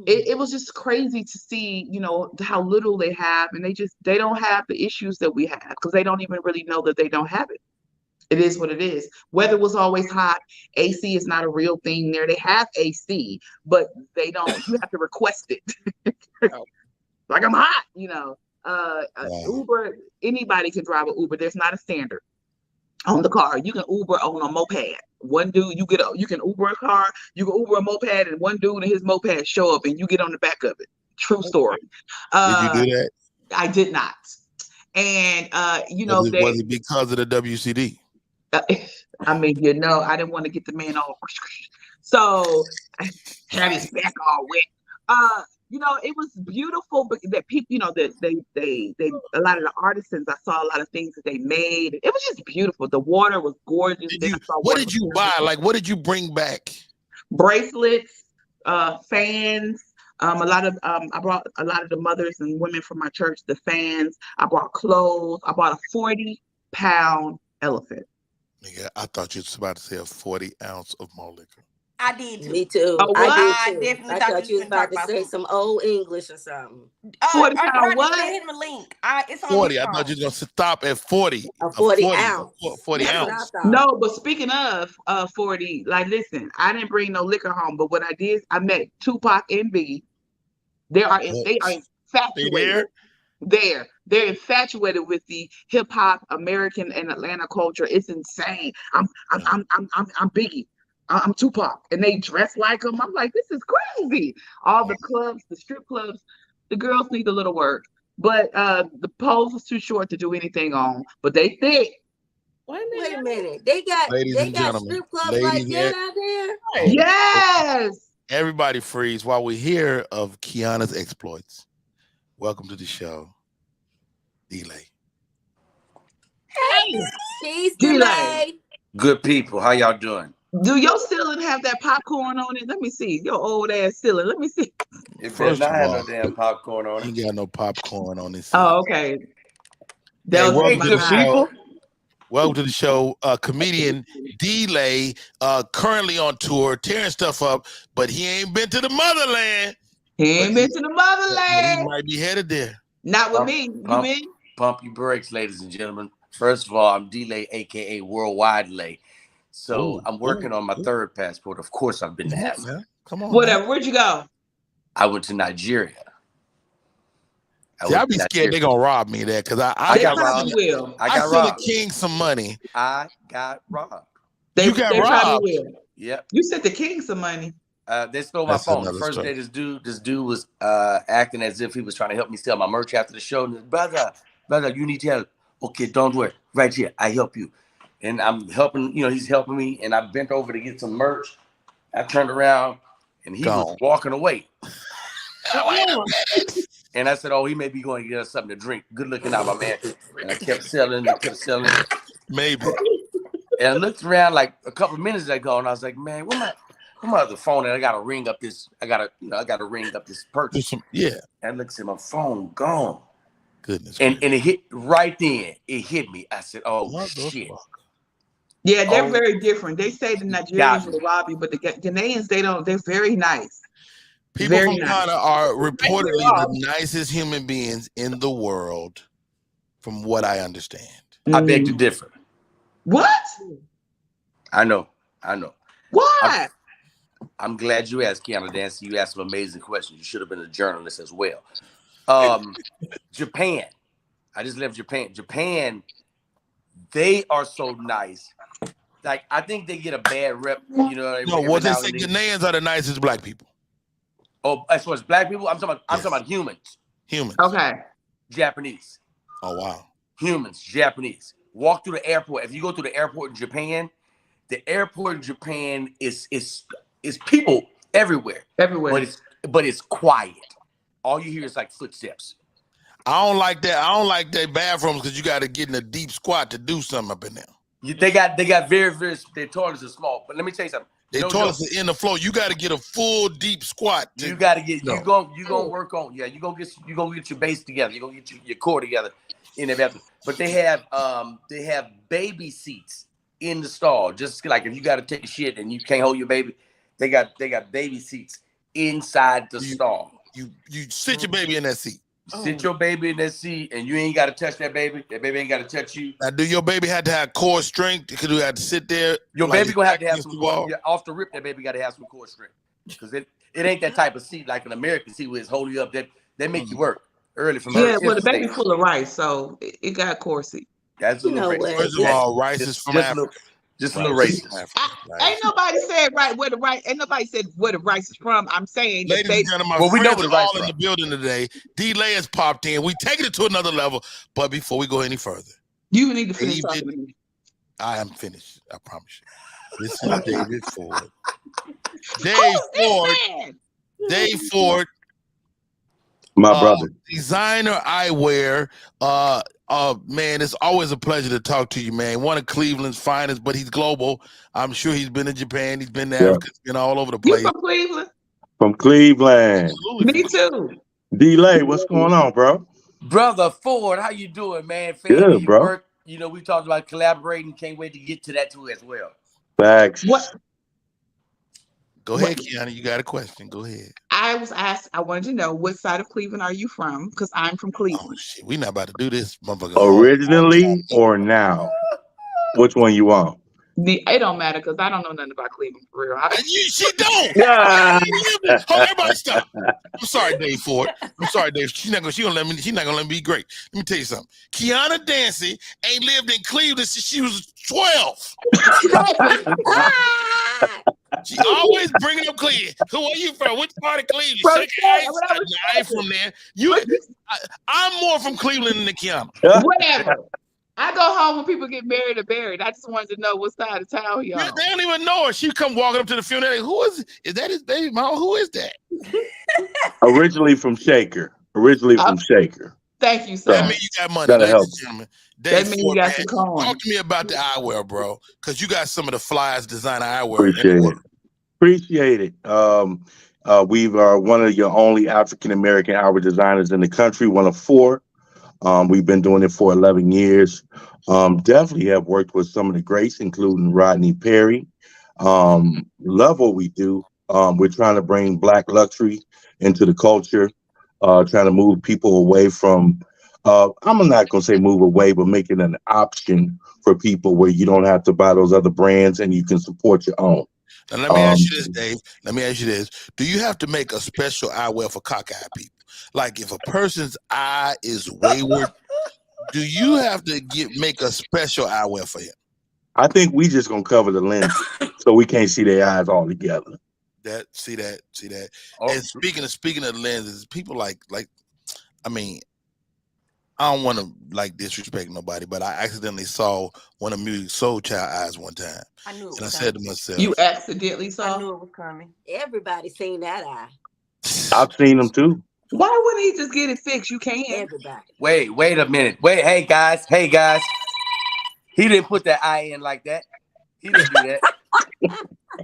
it was just crazy to see, how little they have, and they don't have the issues that we have because they don't even really know that they don't have it. It is what it is. Weather was always hot. AC is not a real thing there. They have AC, but they don't. You have to request it. Like I'm hot, Uber, anybody can drive an Uber. There's not a standard on the car. You can Uber on a moped. One dude, you can Uber a car, you can Uber a moped, and one dude and his moped show up and you get on the back of it. True story.
Did you do that?
I did not. And
was it because of the WCD?
I mean, I didn't want to get the man all so I had his back all wet. It was beautiful, but that people, that they a lot of the artisans, I saw a lot of things that they made. It was just beautiful. The water was gorgeous.
What did you buy? Like, what did you bring back?
Bracelets, fans. I brought a lot of the mothers and women from my church, the fans. I brought clothes. I bought a 40-pound elephant.
Nigga, I thought you was about to say a 40-ounce of more liquor.
I did too.
Me too.
Oh,
I
definitely
I thought you was about to say some old English or something.
40-pound what?
Send him a link. It's on
40. I thought you was gonna stop at 40.
A 40 ounce.
40
That's what I
ounce.
thought.
No, but speaking of 40, like, listen, I didn't bring no liquor home, but what I did, I met Tupac and Biggie. They are infatuated. They're infatuated with the hip hop, American and Atlanta culture. It's insane. I'm Biggie. I'm Tupac, and they dress like him. I'm like, this is crazy. All the clubs, the strip clubs, the girls need a little work, but the pole was too short to do anything on. But they thick.
Wait
a minute. They got strip clubs like that out there?
Yes.
Everybody freeze while we hear of Kiana's exploits. Welcome to the show, Delay.
Hey, she's Delay.
Good people, how y'all doing?
Do your ceiling have that popcorn on it? Let me see. Your old ass ceiling. Let me see.
It does not have no damn popcorn on it.
Ain't got no popcorn on this.
Oh, okay.
Welcome to the show. Welcome to the show. Comedian Delay, currently on tour, tearing stuff up, but he ain't been to the motherland.
He
might be headed there.
Not with me. You mean?
Pump your brakes, ladies and gentlemen. First of all, I'm Delay, aka Worldwide Lay. So I'm working on my third passport. Of course, I've been to Africa.
Come on.
Whatever. Where'd you go?
I went to Nigeria.
I'll be scared they're gonna rob me there because I got robbed. I still a king some money.
I got robbed.
You got robbed.
Yep.
You sent the king some money.
They stole my phone. The first day, this dude was acting as if he was trying to help me sell my merch after the show. And brother, you need help. Okay, don't worry. Right here, I help you. And I'm helping, he's helping me. And I bent over to get some merch. I turned around and he was walking away. And I said, he may be going to get us something to drink. Good looking out, my man. And I kept selling.
Maybe.
And I looked around like a couple of minutes ago and I was like, man, where my other phone? And I got to ring up this. I got to ring up this purchase.
Yeah.
And I looked at my phone, gone.
Goodness.
And it hit right then. It hit me. I said, shit.
Yeah, they're very different. They say the Nigerians will rob you, but the Ghanaians, they're very nice.
People from Ghana are reportedly the nicest human beings in the world, from what I understand.
I beg to differ.
What?
I know.
Why?
I'm glad you asked, Kiana Dancie. You asked some amazing questions. You should have been a journalist as well. Japan. I just left Japan. Japan, they are so nice. Like, I think they get a bad rep.
No, what they say, Ghanaians are the nicest black people.
Oh, as far as black people, I'm talking about humans.
Humans.
Okay.
Japanese.
Oh, wow.
Humans, Japanese. Walk through the airport. If you go through the airport in Japan, the airport in Japan is people everywhere.
Everywhere.
But it's quiet. All you hear is like footsteps.
I don't like that. I don't like that bathrooms because you got to get in a deep squat to do something up in there.
They got very, very, their toilets are small. But let me tell you something.
Their toilets are in the floor. You got to get a full deep squat.
You got to get, you gonna work on, you gonna get your base together. You gonna get your core together in the bathroom. But they have baby seats in the stall. Just like if you got to take a shit and you can't hold your baby, they got baby seats inside the stall.
You sit your baby in that seat.
Sit your baby in that seat, and you ain't got to touch that baby. That baby ain't got to touch you.
Now, do your baby have to have core strength? Because you have to sit there.
Your baby gonna have to have some off the rip. That baby got to have some core strength because it ain't that type of seat like an American seat where it's holding you up. That make you work. early from her.
Well, the baby full of rice, so it got coursey.
That's a little racist.
First of all, rice is from Africa.
Just a little racist.
Ain't nobody said where the rice. Ain't nobody said where the rice is from. I'm saying,
ladies and gentlemen, my friends are all in the building today. D-Lay has popped in. We taking it to another level. But before we go any further,
you need to finish talking to me.
I am finished. I promise you. This is David Ford. Dave Ford.
My brother.
Designer eyewear. Man, it's always a pleasure to talk to you, man. One of Cleveland's finest, but he's global. I'm sure he's been to Japan. He's been to Africa. He's been all over the place.
You from Cleveland?
From Cleveland.
Me too.
D-Lay, what's going on, bro?
Brother Ford, how you doing, man?
Good, bro.
Work. You know, we talked about collaborating. Can't wait to get to that too as well.
Facts.
What?
Go ahead, Kiana. You got a question. Go ahead.
I was asked, I wanted to know what side of Cleveland are you from? Because I'm from Cleveland.
Oh, shit. We not about to do this, motherfucker.
Originally or now? Which one you want?
It don't matter because I don't know nothing about Cleveland for real.
She don't. Yeah. Everybody stop. I'm sorry, Dave Ford. I'm sorry, Dave. She's not gonna let me be great. Let me tell you something. Kiana Dancie ain't lived in Cleveland since she was 12. She always bringing up Cleveland. Who are you from? Which part of Cleveland? I ain't from there. I'm more from Cleveland than Kiana.
Whatever. I go home when people get married or buried. I just wanted to know what side of town he on.
They don't even know her. She come walking up to the funeral. Like, who is that? His baby mom? Who is that?
Originally from Shaker.
Thank you, sir.
That means you got money,
that'll help.
That means you got some coin.
Talk to me about the eyewear, bro, because you got some of the flyest designer eyewear.
Appreciate it. We are one of your only African American eyewear designers in the country. One of 4. We've been doing it for 11 years. Definitely have worked with some of the greats, including Rodney Perry. Love what we do. We're trying to bring Black luxury into the culture, trying to move people away from, I'm not going to say move away, but make it an option for people where you don't have to buy those other brands and you can support your own.
Now, let me ask you this, Dave. Let me ask you this. Do you have to make a special eyewear for cockeyed people? Like if a person's eye is wayward, do you have to make a special eyewear for him?
I think we just gonna cover the lens so we can't see their eyes all together.
See that. Oh. And speaking of lenses, people like I mean, I don't want to disrespect nobody, but I accidentally saw one of Music Soul Child eyes one time.
I knew it was
and I
coming.
said to myself,
you accidentally saw?
I knew it was coming. Everybody seen that eye.
I've seen them too.
Why wouldn't he just get it fixed? You can't.
Everybody.
Wait a minute. Hey guys. He didn't put that eye in like that. He didn't do that.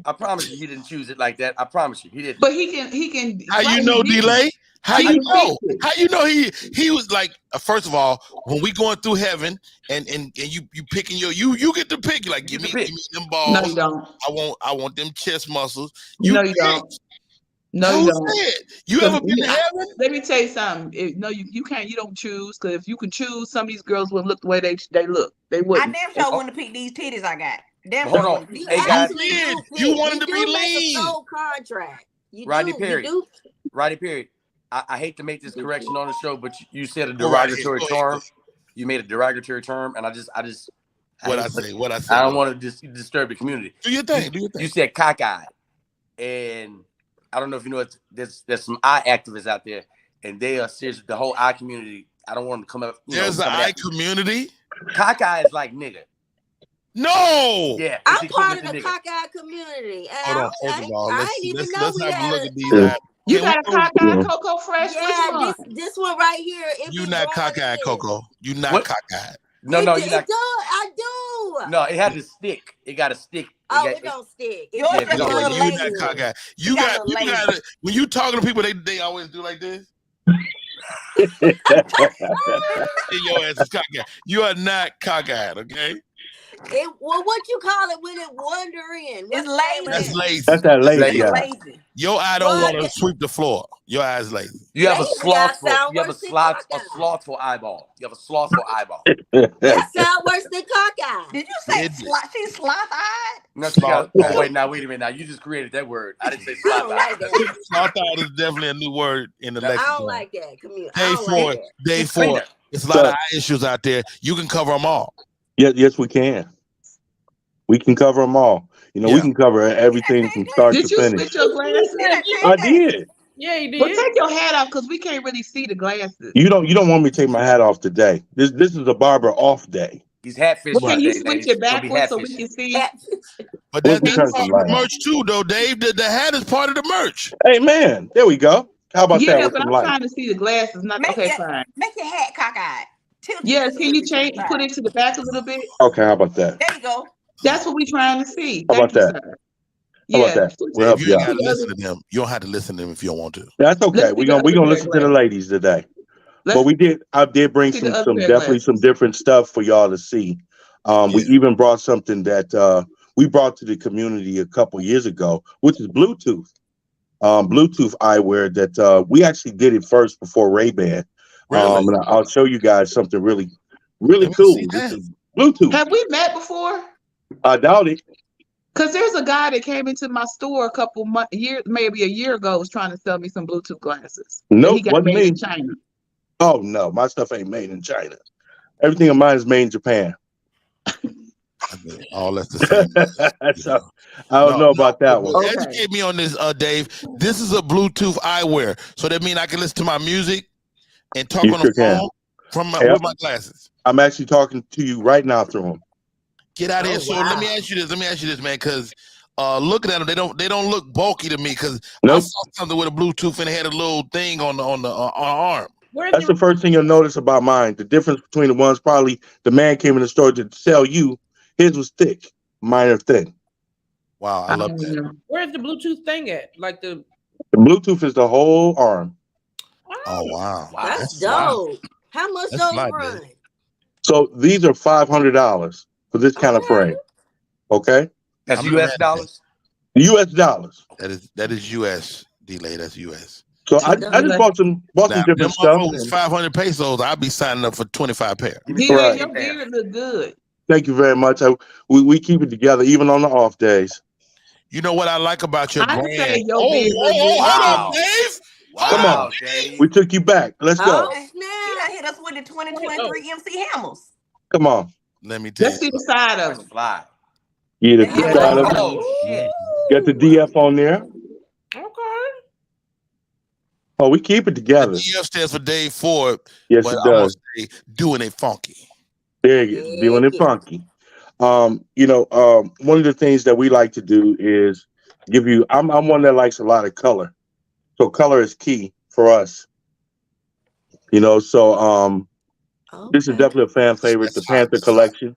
I promise you, he didn't choose it like that. I promise you, he didn't.
But he can.
How you know, D-Lay? How you know? How you know he was like? First of all, when we going through heaven and you picking you get to pick. Like give me them balls.
No, you don't.
I want them chest muscles.
No, you don't. No, you don't.
You ever been to heaven?
Let me tell you something. You can't. You don't choose, because if you can choose, some of these girls wouldn't look the way they look. They wouldn't.
I damn sure wouldn't pick these titties I got. Damn
Hold on. Hey guys,
you want them to be lean.
Contract.
Rodney Perry. Rodney Perry. I hate to make this correction on the show, but you said a derogatory term. You made a derogatory term, and I just. What I say? I don't want to disturb the community.
Do your thing.
You said cockeyed, and I don't know if you know there's some eye activists out there, and they are serious. The whole eye community. I don't want them to come up.
There's an eye community.
Cockeyed is like nigga.
No.
Yeah.
I'm part of the cockeyed community.
Hold on. First of all, let's have a look at these eyes.
You got a cockeyed Coco Fresh?
Yeah, this one right here.
You're not cockeyed, Coco. You're not cockeyed.
No, you're not.
I do.
No, it had a stick. It got a stick.
It don't stick.
You're not cockeyed. You got it. When you talking to people, they always do like this. Your ass is cockeyed. You are not cockeyed, okay?
What you call it when it wandering?
It's lazy.
That's lazy.
That's that lazy
It's
eye.
lazy.
Your eye don't want to sweep the floor. Your eye's lazy.
You have a
Lazy
slothful.
eye sound
You have a
worse than
slothful eyeball. You have a slothful eyeball.
That sound worse than cockeye.
Did you say she's sloth-eyed?
No, she got. Oh wait, now wait a minute. Now you just created that word. I didn't say
I don't like that.
Sloth-eyed is definitely a new word in the
I
lexicon.
don't like that. Camille.
Day four. There's a lot of eye issues out there. You can cover them all.
Yes, we can. We can cover them all. You know, we can cover everything from start to
Did you
finish.
switch your glasses?
I did.
Yeah, you did.
Well, take your hat off because we can't really see the glasses.
You don't want me to take my hat off today. This is a barber off day.
He's hatfish.
Well, can you switch it backwards so we can see?
But that's
turn
part
some
of
light
the
on.
merch too, though, Dave. The hat is part of the merch.
Hey man, there we go. How about that with
but
some
I'm
light?
trying to see the glasses. Not fine.
Make your hat cockeyed.
Yes, can you put it to the back a little bit?
Okay, how about that?
There you go.
That's what we're trying to see.
How about that?
Sir.
How about that? We'll help
If
you
you ain't
out.
got to listen to them, you don't have to listen to them if you don't want to.
That's okay. We're gonna listen to the ladies today. But I did bring some definitely some different stuff for y'all to see. We even brought something that we brought to the community a couple years ago, which is Bluetooth. Bluetooth eyewear that we actually did it first before Ray-Ban.
Really?
And I'll show you guys something really cool. This is Bluetooth.
Have we met before?
I doubt it.
Because there's a guy that came into my store a couple years, maybe a year ago, was trying to sell me some Bluetooth glasses.
Nope,
he got
wasn't
made
me.
in China.
Oh no, my stuff ain't made in China. Everything of mine is made in Japan.
All that's the same.
So, I don't know about that one.
Educate me on this, Dave. This is a Bluetooth eyewear, so that means I can listen to my music and talk on the phone with my glasses.
I'm actually talking to you right now through them.
Get out of here. So let me ask you this, man, because looking at them, they don't look bulky to me. Because I saw something with a Bluetooth and it had a little thing on the arm.
That's the first thing you'll notice about mine. The difference between the ones, probably the man came in the store to sell you. His was thick, mine are thin.
Wow, I love that.
Where's the Bluetooth thing at? Like the
Bluetooth is the whole arm.
Oh wow,
That's dope. How much those run?
So these are $500 for this kind of frame. Okay,
that's US dollars.
US dollars.
That is US delay. That's US.
So I just bought some different stuff.
Was 500 pesos. I'll be signing up for 25 pairs.
Your beard look good.
Thank you very much. We keep it together even on the off days.
You know what I like about your brand?
Say your beard look good.
Hold on, Dave.
Come on,
Dave.
We took you back. Let's go.
He done hit us with the 2023 MC Hammers.
Come on.
Let me tell you.
Let's see the side of them.
Fly.
Yeah, the side of
Oh shit.
Got the DF on there.
Okay.
Oh, we keep it together.
The DF stands for Dave Ford.
Yes,
but
it
I'm gonna
does.
say doing it funky.
There you go. Doing it funky. One of the things that we like to do is give you. I'm one that likes a lot of color, so color is key for us. This is definitely a fan favorite, the Panther collection.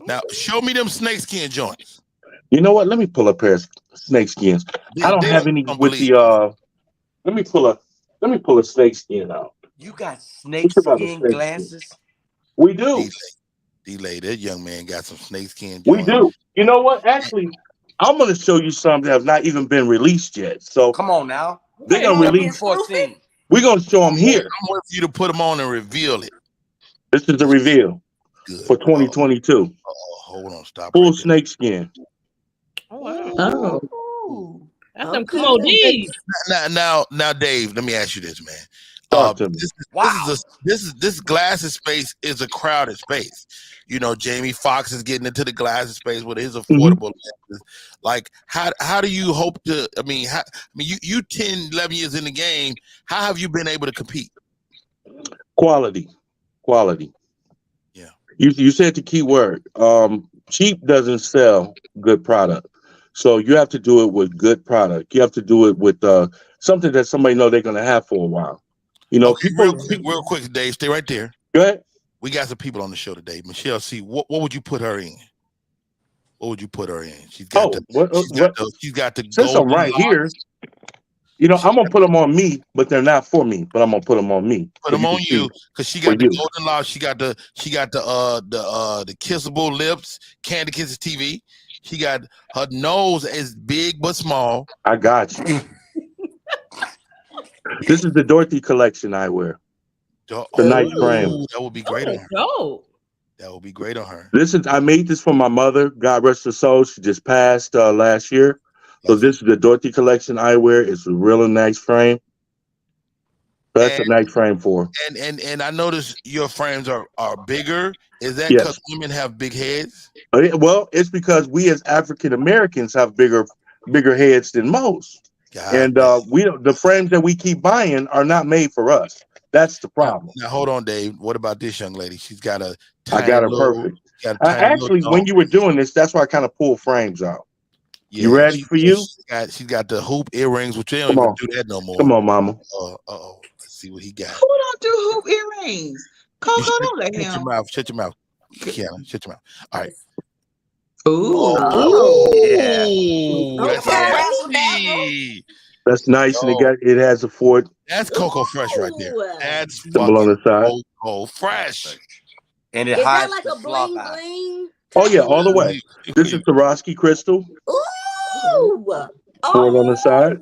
Now, show me them snakeskin joints.
You know what? Let me pull a pair of snakeskins. I don't have any with the. Let me pull a snakeskin out.
You got snakeskin glasses?
We do.
Delay, that young man got some snakeskin joints.
We do. You know what? Actually, I'm going to show you something that have not even been released yet. So
come on now.
They're going to release. We're going to show them here.
I'm waiting for you to put them on and reveal it.
This is the reveal for 2022.
Hold on, stop.
Full snakeskin.
Oh, wow.
Oh.
That's some cool D's.
Now, Dave, let me ask you this, man. This glasses space is a crowded space. Jamie Foxx is getting into the glasses space with his affordable lenses. Like, how do you hope to? You 10, 11 years in the game. How have you been able to compete?
Quality. Yeah. You said the key word. Cheap doesn't sell good product. So you have to do it with good product. You have to do it with something that somebody know they're going to have for a while.
Real quick, Dave, stay right there.
Go ahead.
We got some people on the show today. Michelle C., what would you put her in? What would you put her in? She's got she's got the
Since
gold
I'm right here. You know, I'm gonna put them on me, but they're not for me. But I'm gonna put them on me.
Put them on you because she got the golden law. She got the kissable lips, Candy Kisses TV. She got her nose is big but small.
I got you. This is the Dorothy collection I wear. The nice frame.
That would be great on her.
No.
That would be great on her.
I made this for my mother. God rest her soul. She just passed last year. So this is the Dorothy collection I wear. It's a really nice frame. That's a nice frame for her.
And I noticed your frames are bigger. Is that because women have big heads?
Well, it's because we as African Americans have bigger heads than most. And the frames that we keep buying are not made for us. That's the problem.
Now hold on, Dave. What about this young lady? She's got a
I got her perfect. Actually, when you were doing this, that's why I kind of pull frames out. Yeah, you ready for you?
She's got the hoop earrings, which they don't even do that no more.
Come on, mama.
Let's see what he got.
Who don't do hoop earrings? Coco, don't let him.
Shut your mouth. Shut your mouth. Kiana, shut your mouth. All right.
Ooh.
That's nasty.
That's nice, and it has a Ford.
That's Coco Fresh right there. That's
symbol on the side.
Coco Fresh.
And it
is
hides
that like a bling bling?
Oh yeah, all the way. This is Swarovski crystal.
Ooh.
Ford on the side.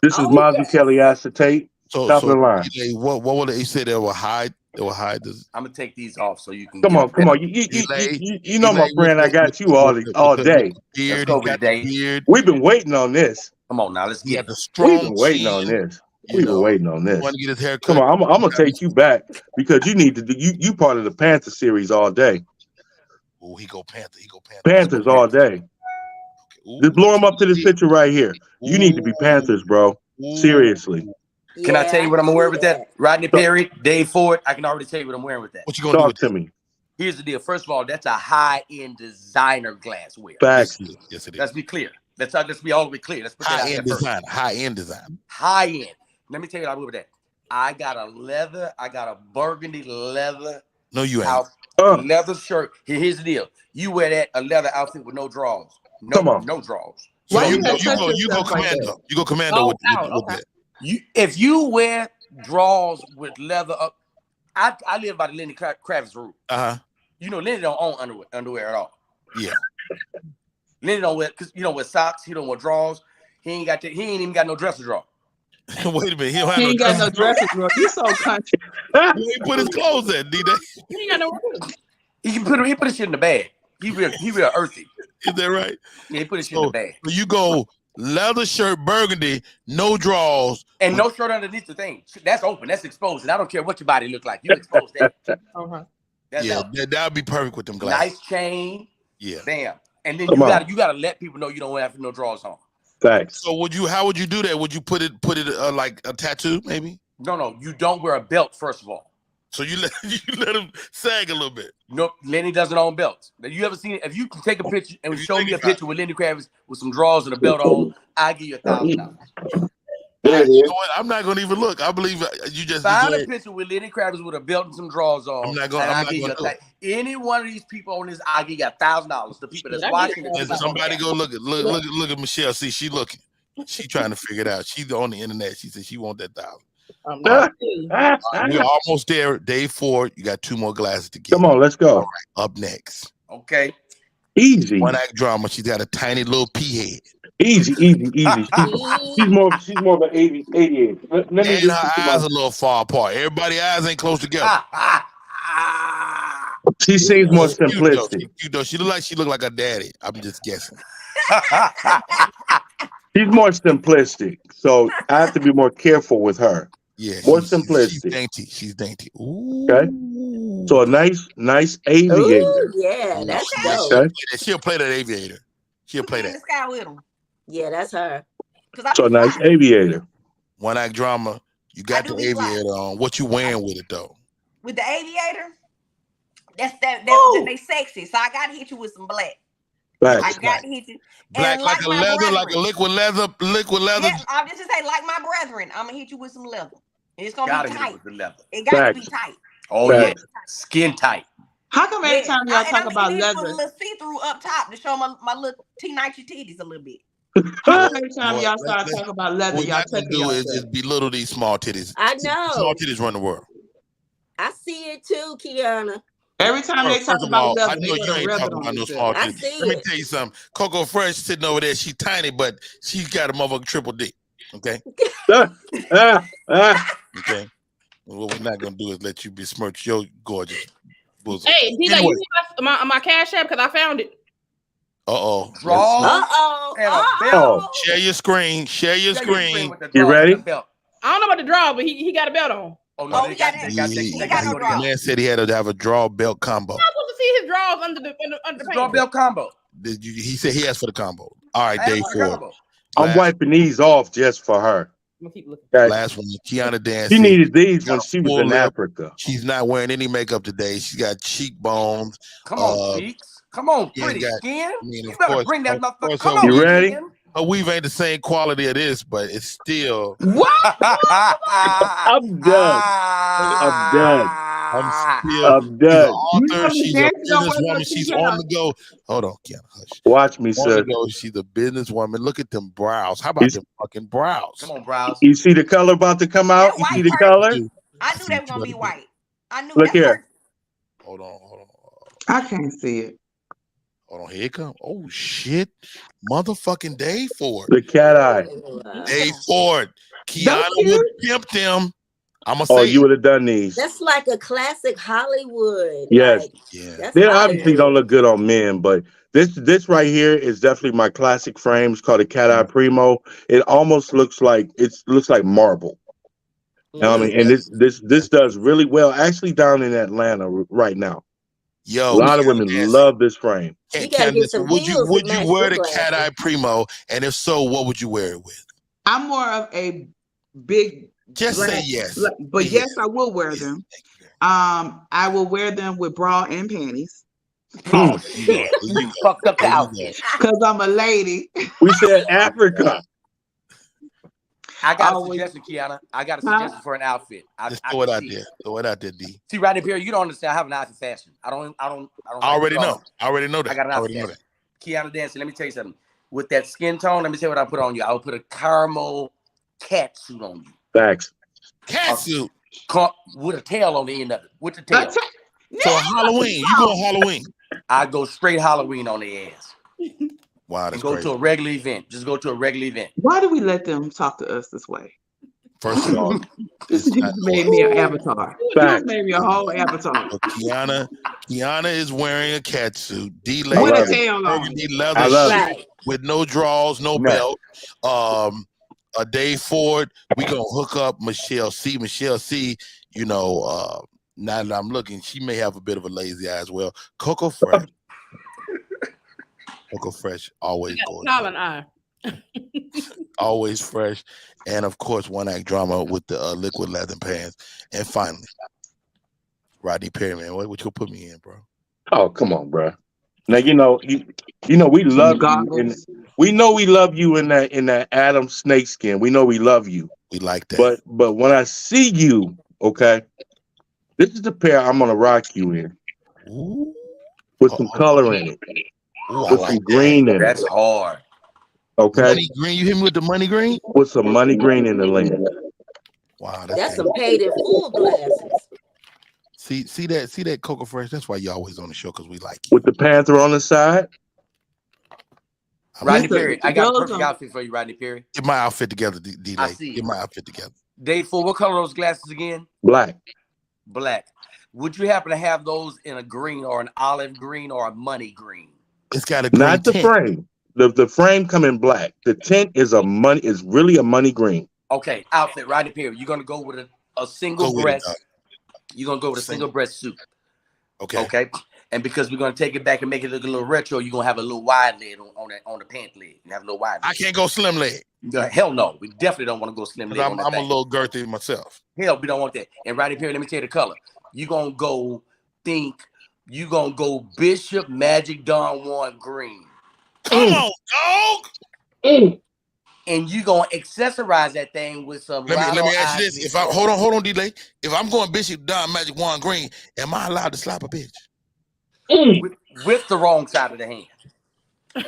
This is Mazu Kelly acetate. Top of the line.
What will they say? They will hide. They will hide this.
I'm gonna take these off so you can.
Come on. You know, my friend, I got you all day.
Let's go with Dave.
We've been waiting on this.
Come on now, let's get
the strong.
We've been waiting on this. We've been waiting on this.
Want to get his hair
cut? Come on, I'm gonna take you back because you need to do. You part of the Panther series all day.
Oh, he go Panther. He go Panther.
Panthers all day. Just blow him up to this picture right here. You need to be Panthers, bro. Seriously.
Can I tell you what I'm wearing with that? Rodney Perry, Dave Ford. I can already tell you what I'm wearing with that.
What you gonna
Talk to me?
Here's the deal. First of all, that's a high-end designer glassware.
Facts.
Yes, it is.
Let's be clear. Let's be all the way clear. Let's put that
high-end design. High-end design.
High-end. Let me tell you what I'm with that. I got a burgundy leather.
No, you ain't.
Leather shirt. Here's the deal. You wear that a leather outfit with no drawers. No drawers.
So you go commando. You go commando with that.
If you wear drawers with leather up, I live by the Lenny Kravitz rule. You know, Lenny don't own underwear at all.
Yeah.
Lenny don't wear because you don't wear socks. He don't wear drawers. He ain't even got no dresser drawer.
Wait a minute. He
ain't got no dresser drawer. You so country.
Where he put his clothes at, D-Day?
He ain't got no room.
He put his shit in the bag. He real earthy.
Is that right?
Yeah, he put his shit in the bag.
So you go leather shirt, burgundy, no drawers,
and no shirt underneath the thing. That's open. That's exposed. And I don't care what your body look like. You expose that.
That would be perfect with them glasses.
Nice chain.
Yeah.
Damn. And then you gotta let people know you don't have no drawers on.
Thanks.
So how would you do that? Would you put it like a tattoo, maybe?
No. You don't wear a belt, first of all.
So you let him sag a little bit.
No, Lenny doesn't own belts. Now, you ever seen it? If you can take a picture and show me a picture with Lenny Kravitz with some drawers and a belt on, I'll give you $1,000.
You know what? I'm not gonna even look. I believe you just
find a picture with Lenny Kravitz with a belt and some drawers on.
I'm not gonna
any one of these people on this, I'll give you $1,000. The people that's watching.
Somebody go look at Michelle. See, she looking. She trying to figure it out. She's on the internet. She said she want that $1,000. We're almost there. Dave Ford, you got 2 more glasses to get.
Come on, let's go.
Right, up next.
Okay.
Easy.
One act drama. She's got a tiny little pea head.
Easy. She's more of an 88. Let me
and her eyes a little far apart. Everybody's eyes ain't close together.
She seems more simplistic.
She look like her daddy. I'm just guessing.
She's more simplistic, so I have to be more careful with her.
Yeah,
more simplistic.
She's dainty. Ooh.
Okay. So a nice aviator.
Ooh, yeah, that's dope.
Okay.
She'll play that aviator. She'll play that.
This guy with him.
Yeah, that's her.
So a nice aviator.
One act drama. You got the aviator on. What you wearing with it though?
With the aviator, that's they sexy. So I gotta hit you with some black.
Black.
I got to hit you.
Black, like a leather,
brethren.
like a liquid leather.
Yes, I'm just to say, like my brethren, I'm gonna hit you with some leather. It's gonna be tight. It got to be tight.
Oh yeah, skin tight.
How come every time y'all talk about leather,
a little see-through up top to show my little teenage titties a little bit?
Every time y'all start talking about leather,
What we're
y'all
not gonna
touching
do is
yourself.
belittle these small titties.
I
Small
know.
titties run the world.
I see it too, Kiana.
Every time they talk
First of
about
all, I
leather,
know
they
you
gotta
ain't
rub it
talking
on
about no small
themselves.
I
titties.
see
Let me
it.
tell you something. Coco Fresh sitting over there, she tiny, but she's got a motherfucking triple D. Okay. Okay. And what we're not gonna do is let you besmirch your gorgeous bosom.
Hey, D-Lay,
Anyway.
you see my Cash App because I found it.
Draws.
Share your screen. Share your screen.
With the
You
draws and
ready?
the belt.
I don't know about the draw, but he got a belt on.
Oh no, they got
The man said he had to have a draw belt combo.
I'm supposed to see his draws under the
draw
pants.
belt combo.
He said he asked for the combo. All right, Dave Ford.
I'm wiping these off just for her.
Last one, Kiana Dancie.
She needed these
Got
when
a
she was
full
in
lip.
Africa.
She's not wearing any makeup today. She's got cheekbones.
Come on, cheeks. Come on,
she ain't
pretty
got-
skin.
I mean,
You
of
better
course-
bring that
of
motherfucker.
course
Come
her
on,
You ready?
skin.
Her weave ain't the same quality of this, but it's still.
What?
I'm done. I'm done. I'm
She's an
done.
author. She's a businesswoman. She's on the go. Hold on, Kiana. Hush.
Watch me,
On
sir.
the go. She's a businesswoman. Look at them brows. How about them fucking brows?
Come on, brows.
You see the color about to come out? You see the color?
I knew they were gonna be white. I knew.
Look here.
Hold on.
I can't see it.
Hold on. Here it comes. Oh shit. Motherfucking Dave Ford.
The cat eye.
Dave Ford. Kiana would pimp them. I'm gonna
Oh,
say
you would have done these.
That's like a classic Hollywood.
Yes.
Like, that's
They
Hollywood.
obviously don't look good on men, but this right here is definitely my classic frame. It's called a cat eye primo. It almost looks like marble. I mean, and this does really well. Actually, down in Atlanta right now.
Yo,
a lot of women love this frame.
Would you wear the cat eye primo? And if so, what would you wear it with?
I'm more of a big.
Just say yes.
But yes, I will wear them. I will wear them with bra and panties.
Oh shit! You fucked up the outfit.
Because I'm a lady.
We said Africa.
I got a suggestion, Kiana. I got a suggestion for an outfit.
Just throw it out there. Throw it out there, D.
See, right up here, you don't understand. I have an eye for fashion. I don't.
I already know. I already know that.
I got an eye for fashion. Kiana Dancie, let me tell you something. With that skin tone, let me tell you what I put on you. I will put a caramel cat suit on you.
Facts.
Cat suit
with a tail on the end of it. With the tail.
So Halloween. You go Halloween.
I go straight Halloween on the ass.
Wow, that's
go
crazy.
to a regular event. Just go to a regular event.
Why do we let them talk to us this way?
First of all,
this made me an avatar. This made me a whole avatar.
Kiana is wearing a cat suit.
With a tail on.
Leather shit with no drawers, no belt. A Dave Ford. We gonna hook up Michelle C. Michelle C. You know, now that I'm looking, she may have a bit of a lazy eye as well. Coco Fresh. Coco Fresh, always gorgeous. Always fresh. And of course, one act drama with the liquid leather pants. And finally, Rodney Perry, man, what you gonna put me in, bro?
Oh, come on, bro. Now you know we love you, and we know we love you in that Adam snakeskin. We know we love you.
We like that.
But when I see you, okay, this is the pair I'm gonna rock you in.
Ooh.
With some color in it. With some green in it.
That's hard.
Okay.
Money green. You hit me with the money green?
With some money green in the lens.
Wow,
that's some paid in full glasses.
See that Coco Fresh? That's why you always on the show, because we like you.
With the panther on the side.
Rodney Perry, I got a perfect outfit for you, Rodney Perry.
Get my outfit together, D-Lay.
I see.
Get my outfit together.
Dave Ford, what color are those glasses again?
Black.
Black. Would you happen to have those in a green or an olive green or a money green?
It's got a green
Not the
tint.
frame. The frame come in black. The tint is really a money green.
Okay, outfit, Rodney Perry. You're gonna go with a single breast. You're gonna go with a single breast suit.
Okay.
Okay. And because we're gonna take it back and make it look a little retro, you're gonna have a little wide leg on the pant leg. You have a little wide leg.
I can't go slim leg.
Hell no. We definitely don't want to go slim leg.
I'm a little girthy myself.
Hell, we don't want that. And Rodney Perry, let me tell you the color. You're gonna go Bishop Magic Dawn 1 green.
Come on, dog.
And you gonna accessorize that thing with some.
Let me ask you this: if I hold on, D-Lay. If I'm going Bishop Don Magic Wand Green, am I allowed to slap a bitch?
With the wrong side of the hand.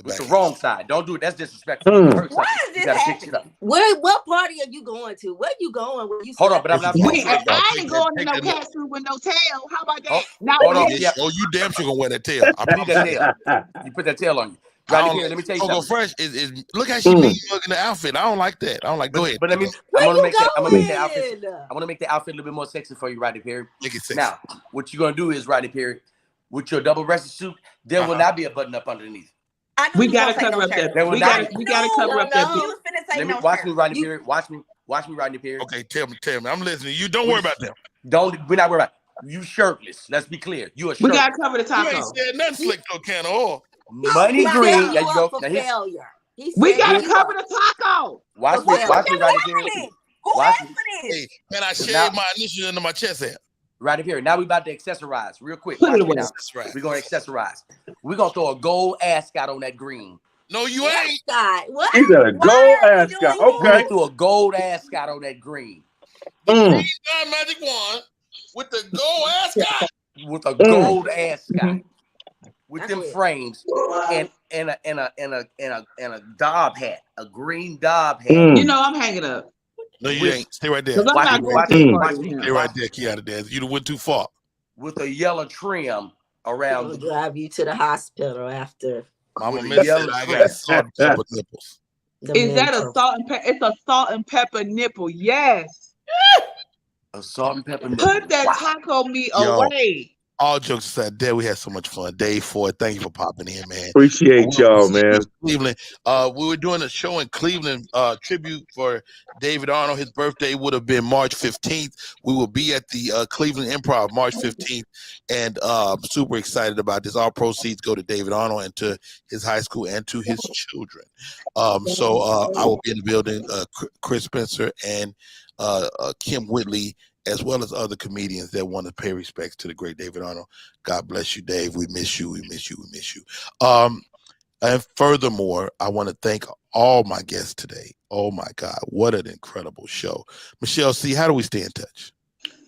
It's the wrong side. Don't do it. That's disrespectful.
Why is this happening? What party are you going to? Where you going?
Hold on, but I'm not.
I ain't going to no cat suit with no tail. How about that?
Hold on. Yeah. Oh, you damn sure gonna wear that tail. I
need that tail. You put that tail on you. Right here, let me tell you something.
Fresh is look how she mean looking the outfit. I don't like that. I don't like. Go ahead.
But I mean, I'm gonna make the outfit. I want to make the outfit a little bit more sexy for you, Rodney Perry.
Make it sexy.
Now, what you're gonna do is, Rodney Perry, with your double-breasted suit, there will not be a button up underneath.
We gotta cover up that. We gotta cover up that.
Watch me, Rodney Perry. Watch me, Rodney Perry.
Okay, tell me. I'm listening. You don't worry about them.
We're not worried about you shirtless. Let's be clear. You are shirtless.
We gotta cover the taco.
You ain't said nothing slick though, can of
Money green. There you go.
We gotta cover the taco.
Watch me, Rodney Perry. Watch me.
Hey, can I shave my initials into my chest hair?
Right here. Now we about to accessorize real quick. We're gonna accessorize. We're gonna throw a gold ascot on that green.
No, you ain't.
What?
He got a gold ascot. Okay.
We're gonna throw a gold ascot on that green.
Magic wand with the gold ascot.
With a gold ascot. With them frames and a Dob hat, a green Dob hat.
You know I'm hanging up.
No, you ain't. Stay right there.
Watch
Stay right there, Kiana Dance. You went too far.
With a yellow trim around.
We'll drive you to the hospital after.
Mama missed it. I got salt and pepper nipples.
Is that a salt and pepper? It's a salt and pepper nipple. Yes.
A salt and pepper nipple.
Put that taco meat away.
All jokes aside, Dad, we had so much fun. Day 4, thank you for popping in, man.
Appreciate y'all, man.
Cleveland. We were doing a show in Cleveland, tribute for David Arnold. His birthday would have been March 15th. We will be at the Cleveland Improv March 15th, and super excited about this. All proceeds go to David Arnold and to his high school and to his children. So I will be in the building. Chris Spencer and Kim Whitley, as well as other comedians that want to pay respects to the great David Arnold. God bless you, Dave. We miss you. We miss you. We miss you. And furthermore, I want to thank all my guests today. Oh my God, what an incredible show. Michelle C., how do we stay in touch?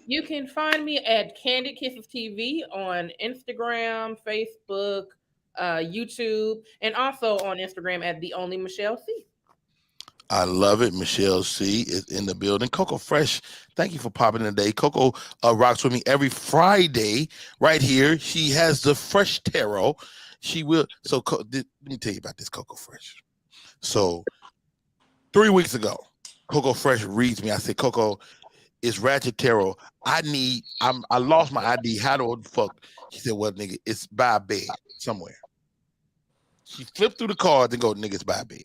You can find me at Candid Kisses TV on Instagram, Facebook, YouTube, and also on Instagram at The Only Michelle C.
I love it. Michelle C. is in the building. Coco Fresh, thank you for popping in today. Coco rocks with me every Friday right here. She has the Fresh Tarot. She will. So let me tell you about this Coco Fresh. So 3 weeks ago, Coco Fresh reads me. I said, Coco, it's Ratchet Tarot. I lost my ID. How the fuck? She said, well, nigga, it's by a bed somewhere. She flipped through the cards and go, nigga, it's by a bed.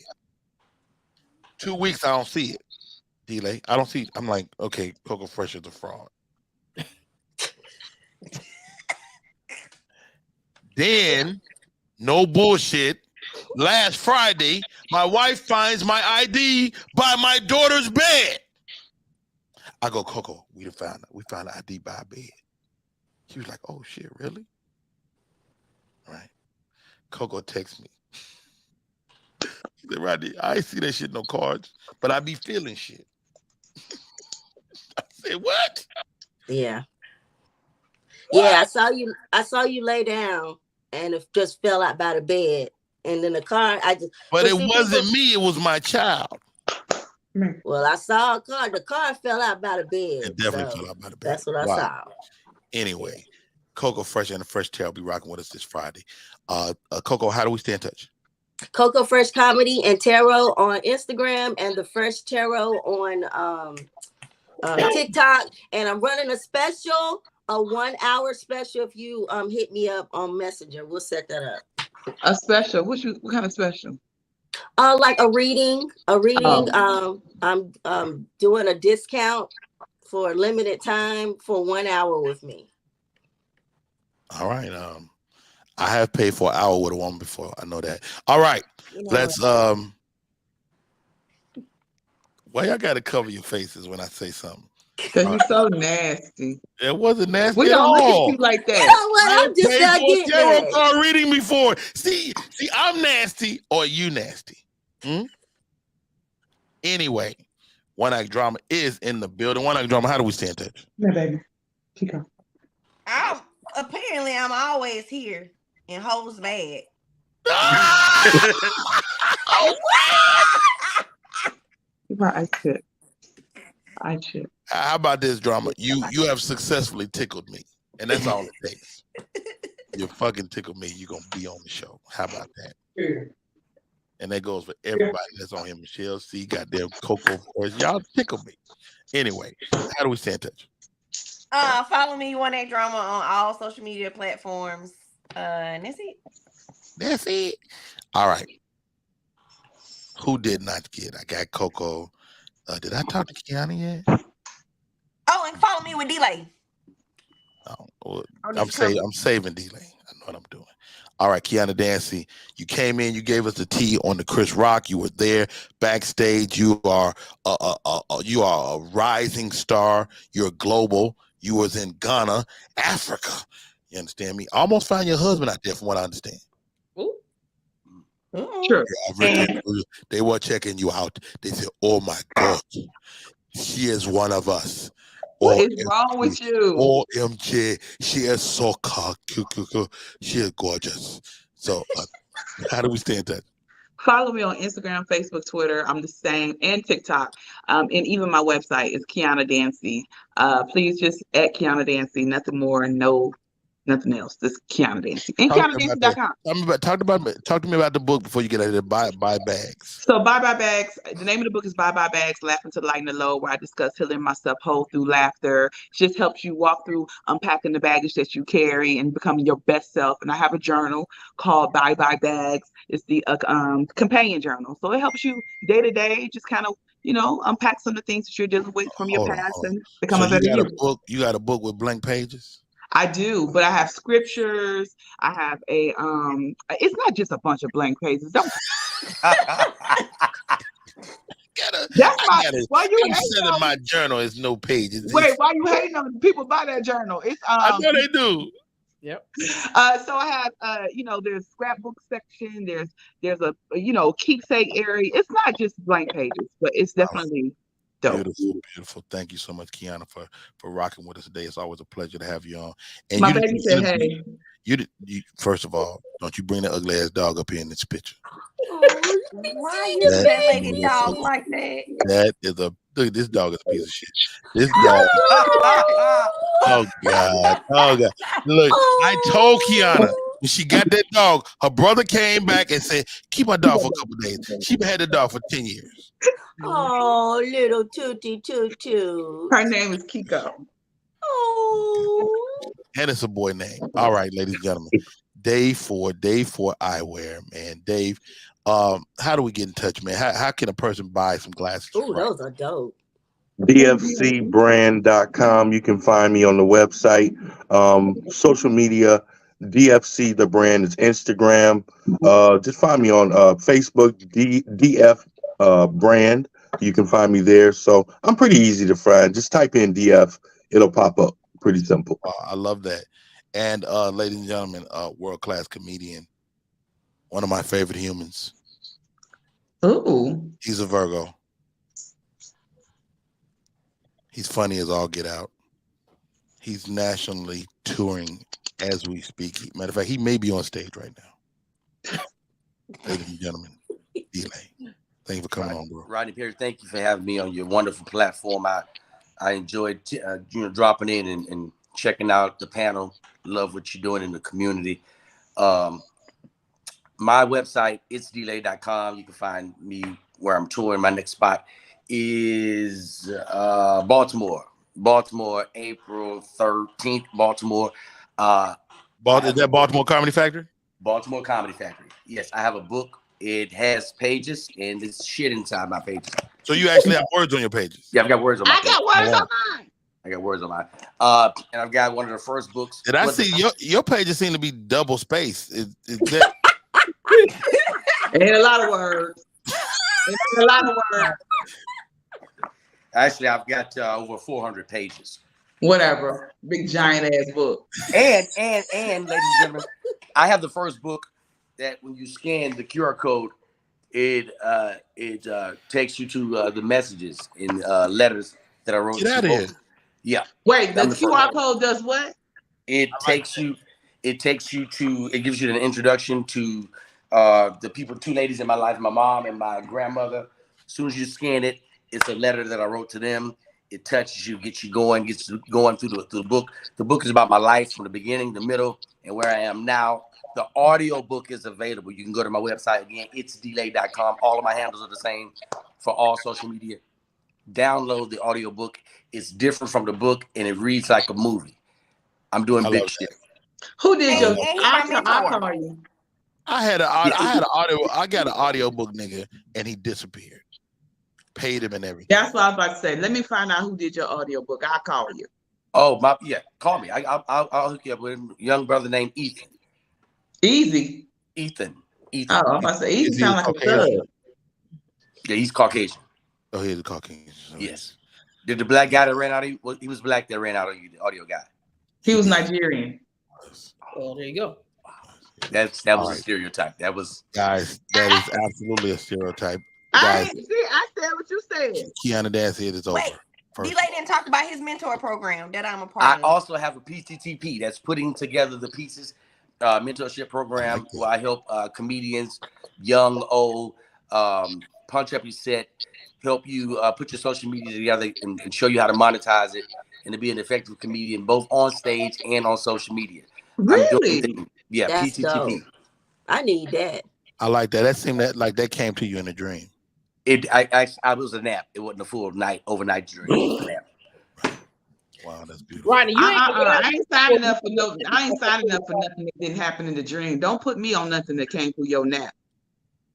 2 weeks, I don't see it. Delay. I don't see it. I'm like, okay, Coco Fresh is a fraud. Then, no bullshit. Last Friday, my wife finds my ID by my daughter's bed. I go, Coco, we found the ID by a bed. She was like, oh shit, really? All right. Coco texts me. Rodney, I ain't see that shit no cards, but I be feeling shit. I said, what?
Yeah. Yeah, I saw you lay down and it just fell out by the bed. And then the car,
But it wasn't me, it was my child.
Well, I saw a car. The car fell out by the bed.
It definitely fell out by the bed.
That's what I saw.
Anyway, Coco Fresh and the Fresh Tarot will be rocking with us this Friday. Coco, how do we stay in touch?
Coco Fresh Comedy and Tarot on Instagram and the Fresh Tarot on TikTok. And I'm running a special, a 1 hour special. If you hit me up on Messenger, we'll set that up.
A special? What kind of special?
Like a reading. Oh. I'm doing a discount for a limited time for 1 hour with me.
All right. I have paid for an hour with a woman before. I know that. All right. Let's why y'all gotta cover your faces when I say something?
Because you're so nasty.
It wasn't nasty.
We don't look at you like that. You know
what? I'm just not getting
tarot card reading before. See, I'm nasty or you nasty. Anyway, One Act Drama is in the building. One Act Drama, how do we stay in touch?
Yeah, baby. Keep going.
Apparently I'm always here in Hoes Bag.
I should.
How about this drama? You have successfully tickled me, and that's all it takes. You fucking tickled me. You're gonna be on the show. How about that? And that goes for everybody that's on here. Michelle C, goddamn Coco, of course. Y'all tickle me. Anyway, how do we stay in touch?
Follow me, One Day Drama, on all social media platforms. And that's it.
That's it. All right. Who did not get? I got Coco. Did I talk to Kiana yet?
Oh, and follow me with Delay.
Oh, I'm saving Delay. I know what I'm doing. All right, Kiana Dancie, you came in, you gave us the tea on the Chris Rock. You were there backstage. You are a rising star. You're global. You was in Ghana, Africa. You understand me? I almost found your husband out there, from what I understand.
Sure.
Yeah, they were checking you out. They said, "Oh my God, she is one of us."
What is wrong with you?
OMG, she is so cute. She is gorgeous. So, how do we stay in touch?
Follow me on Instagram, Facebook, Twitter. I'm the same, and TikTok. And even my website is Kiana Dancie. Please just at Kiana Dancie, nothing more, nothing else. Just Kiana Dancie. And KianaDancie.com.
Talk to me about the book before you get out of there. Buy bags.
So Bye Bye Bags, the name of the book is Bye Bye Bags, Laughing to Lighten the Load, where I discuss healing myself whole through laughter. It just helps you walk through unpacking the baggage that you carry and becoming your best self. And I have a journal called Bye Bye Bags. It's the companion journal. So it helps you day to day, just kind of, unpack some of the things that you're dealing with from your past and become a better you.
You got a book with blank pages?
I do, but I have scriptures. I have it's not just a bunch of blank pages. Don't.
Why you hating on my journal is no pages.
Wait, why you hating on people buy that journal? It's
I know they do.
Yep.
So I have there's scrapbook section, there's a keepsake area. It's not just blank pages, but it's definitely dope.
Beautiful. Thank you so much, Kiana, for rocking with us today. It's always a pleasure to have you on. And
my baby said, "Hey."
You first of all, don't you bring that ugly ass dog up here in this picture.
Why you that dog like that?
That is look. This dog is a piece of shit. This dog. Oh God. Look, I told Kiana when she got that dog, her brother came back and said, "Keep my dog for a couple of days." She had the dog for 10 years.
Oh, little Tootie Tutu.
Her name is Kiko.
Oh.
And it's a boy name. All right, ladies and gentlemen. Day four eyewear, man. Dave, how do we get in touch, man? How can a person buy some glasses?
Oh, those are dope.
DFCbrand.com. You can find me on the website. Social media, DFC the brand is Instagram. Just find me on Facebook, DF brand. You can find me there. So I'm pretty easy to find. Just type in DF, it'll pop up. Pretty simple.
I love that. And ladies and gentlemen, world-class comedian, one of my favorite humans.
Ooh.
He's a Virgo. He's funny as all get out. He's nationally touring as we speak. Matter of fact, he may be on stage right now. Ladies and gentlemen, Delay. Thank you for coming on, bro.
Rodney Perry, thank you for having me on your wonderful platform. I enjoyed dropping in and checking out the panel. Love what you're doing in the community. My website, itsdelay.com. You can find me where I'm touring. My next spot is Baltimore, April 13th, Baltimore.
Is that Baltimore Comedy Factory?
Baltimore Comedy Factory. Yes, I have a book. It has pages, and there's shit inside my pages.
So you actually have words on your pages?
Yeah, I've got words on my pages.
I got words on mine.
And I've got one of the first books.
Did I see your pages seem to be double spaced? Is that...
It ain't a lot of words.
Actually, I've got over 400 pages.
Whatever. Big giant ass book.
And ladies and gentlemen, I have the first book that when you scan the QR code, it takes you to the messages in letters that I wrote.
Get out of here.
Yeah.
Wait, the QR code does what?
It gives you an introduction to the people, 2 ladies in my life, my mom and my grandmother. As soon as you scan it, it's a letter that I wrote to them. It touches you, gets you going through the book. The book is about my life from the beginning, the middle, and where I am now. The audio book is available. You can go to my website again, itsdelay.com. All of my handles are the same for all social media. Download the audio book. It's different from the book, and it reads like a movie. I'm doing big shit.
Who did your?
I'll
call you.
I got an audio book, nigga, and he disappeared. Paid him and everything.
That's what I was about to say. Let me find out who did your audio book. I'll call you.
Oh, call me. I'll hook you up with a young brother named Ethan.
Easy.
Ethan.
Oh, I'm about to say Ethan sound like a thug.
Yeah, he's Caucasian.
Oh, he's a Caucasian.
Yes. Did the black guy that ran out of you? Well, he was black that ran out of you, the audio guy.
He was Nigerian.
Well, there you go.
That was a stereotype. That was
guys. That is absolutely a stereotype.
I
Guys,
said what you said.
Kiana Dancie, it is over.
D-Lay didn't talk about his mentor program that I'm a part
I
of.
also have a PTTP that's putting together the pieces mentorship program where I help comedians, young, old, punch up your set, help you put your social media together and show you how to monetize it and to be an effective comedian both on stage and on social media.
Really?
Yeah,
That's
PTTP.
dope. I need that.
I like that. That seemed like that came to you in a dream.
I was a nap. It wasn't a full overnight dream. It was a nap.
Wow, that's beautiful.
Rodney,
I ain't signing up for nothing that didn't happen in the dream. Don't put me on nothing that came through your nap.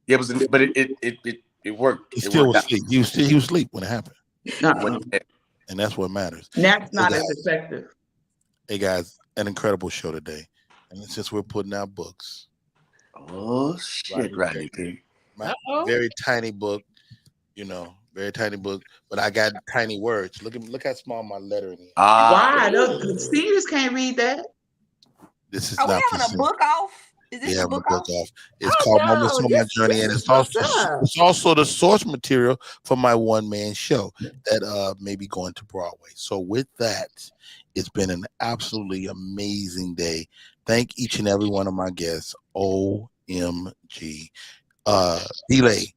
Yeah, but it worked.
He still was asleep. He was asleep when it happened. And that's what matters.
Nap's not as effective.
Hey guys, an incredible show today. And since we're putting out books.
Oh shit, Rodney P.
Very tiny book, very tiny book, but I got tiny words. Look how small my lettering is.
Why? Those seniors can't read that.
This is
Are we
not
having a book off? Is this a book off?
It's called Moments on My Journey, and it's also the source material for my one-man show that may be going to Broadway. So with that, it's been an absolutely amazing day. Thank each and every one of my guests. OMG. D-Lay,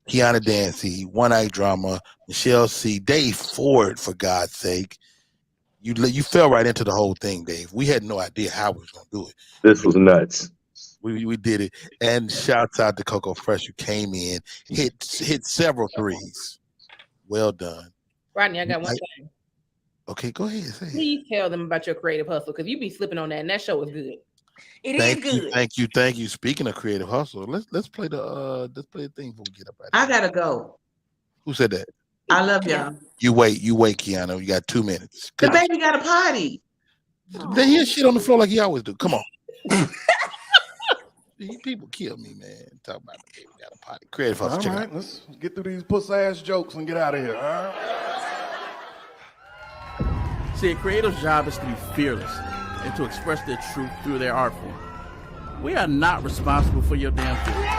Kiana Dancie, One Act Drama, Michelle C, Dave Ford, for God's sake. You fell right into the whole thing, Dave. We had no idea how we was gonna do it.
This was nuts.
We did it. And shouts out to Coco Fresh, who came in, hit several threes. Well done.
Rodney, I got one thing.
Okay, go ahead.
Please tell them about your creative hustle, because you be slipping on that, and that show is good.
Thank you. Speaking of creative hustle, let's play the thing before we get up.
I gotta go.
Who said that?
I love y'all.
You wait, Kiana. You got 2 minutes.
The baby got a potty.
Then he shit on the floor like he always do. Come on. People kill me, man. Talk about the baby got a potty. Creative hustle.
All right, let's get through these puss ass jokes and get out of here. All right?
See, a creative's job is to be fearless and to express their truth through their art form. We are not responsible for your damn feelings.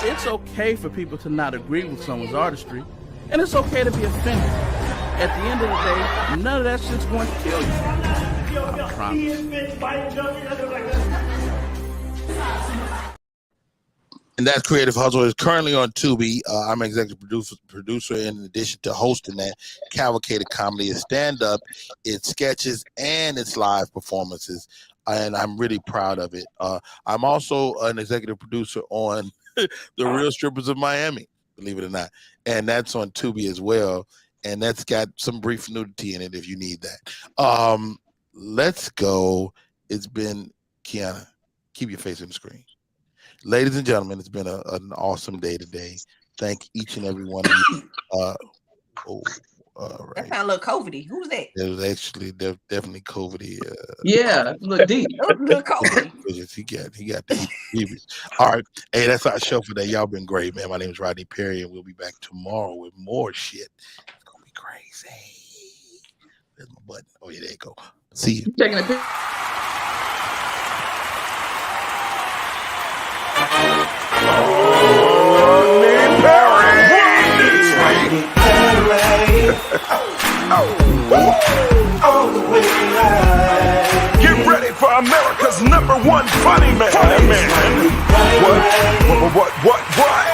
It's okay for people to not agree with someone's artistry, and it's okay to be offended. At the end of the day, none of that shit's going to kill you. I promise.
And that Creative Hustle is currently on Tubi. I'm an executive producer. In addition to hosting that, Cavalcade of Comedy is stand-up, it's sketches, and it's live performances. And I'm really proud of it. I'm also an executive producer on The Real Strippers of Miami, believe it or not. And that's on Tubi as well. And that's got some brief nudity in it if you need that. Let's go. It's been, Kiana, keep your face on the screen. Ladies and gentlemen, it's been an awesome day today. Thank each and every one of you. Right.
That sound a little COVID-y. Who's that?
It was actually definitely COVID-y.
Yeah, look deep.
Look COVID.
He got the previous. All right. Hey, that's our show for today. Y'all been great, man. My name is Rodney Perry, and we'll be back tomorrow with more shit. It's gonna be crazy. There's my button. Oh yeah, there you go. See you.
Taking a picture.
Get ready for America's #1 funny man. What?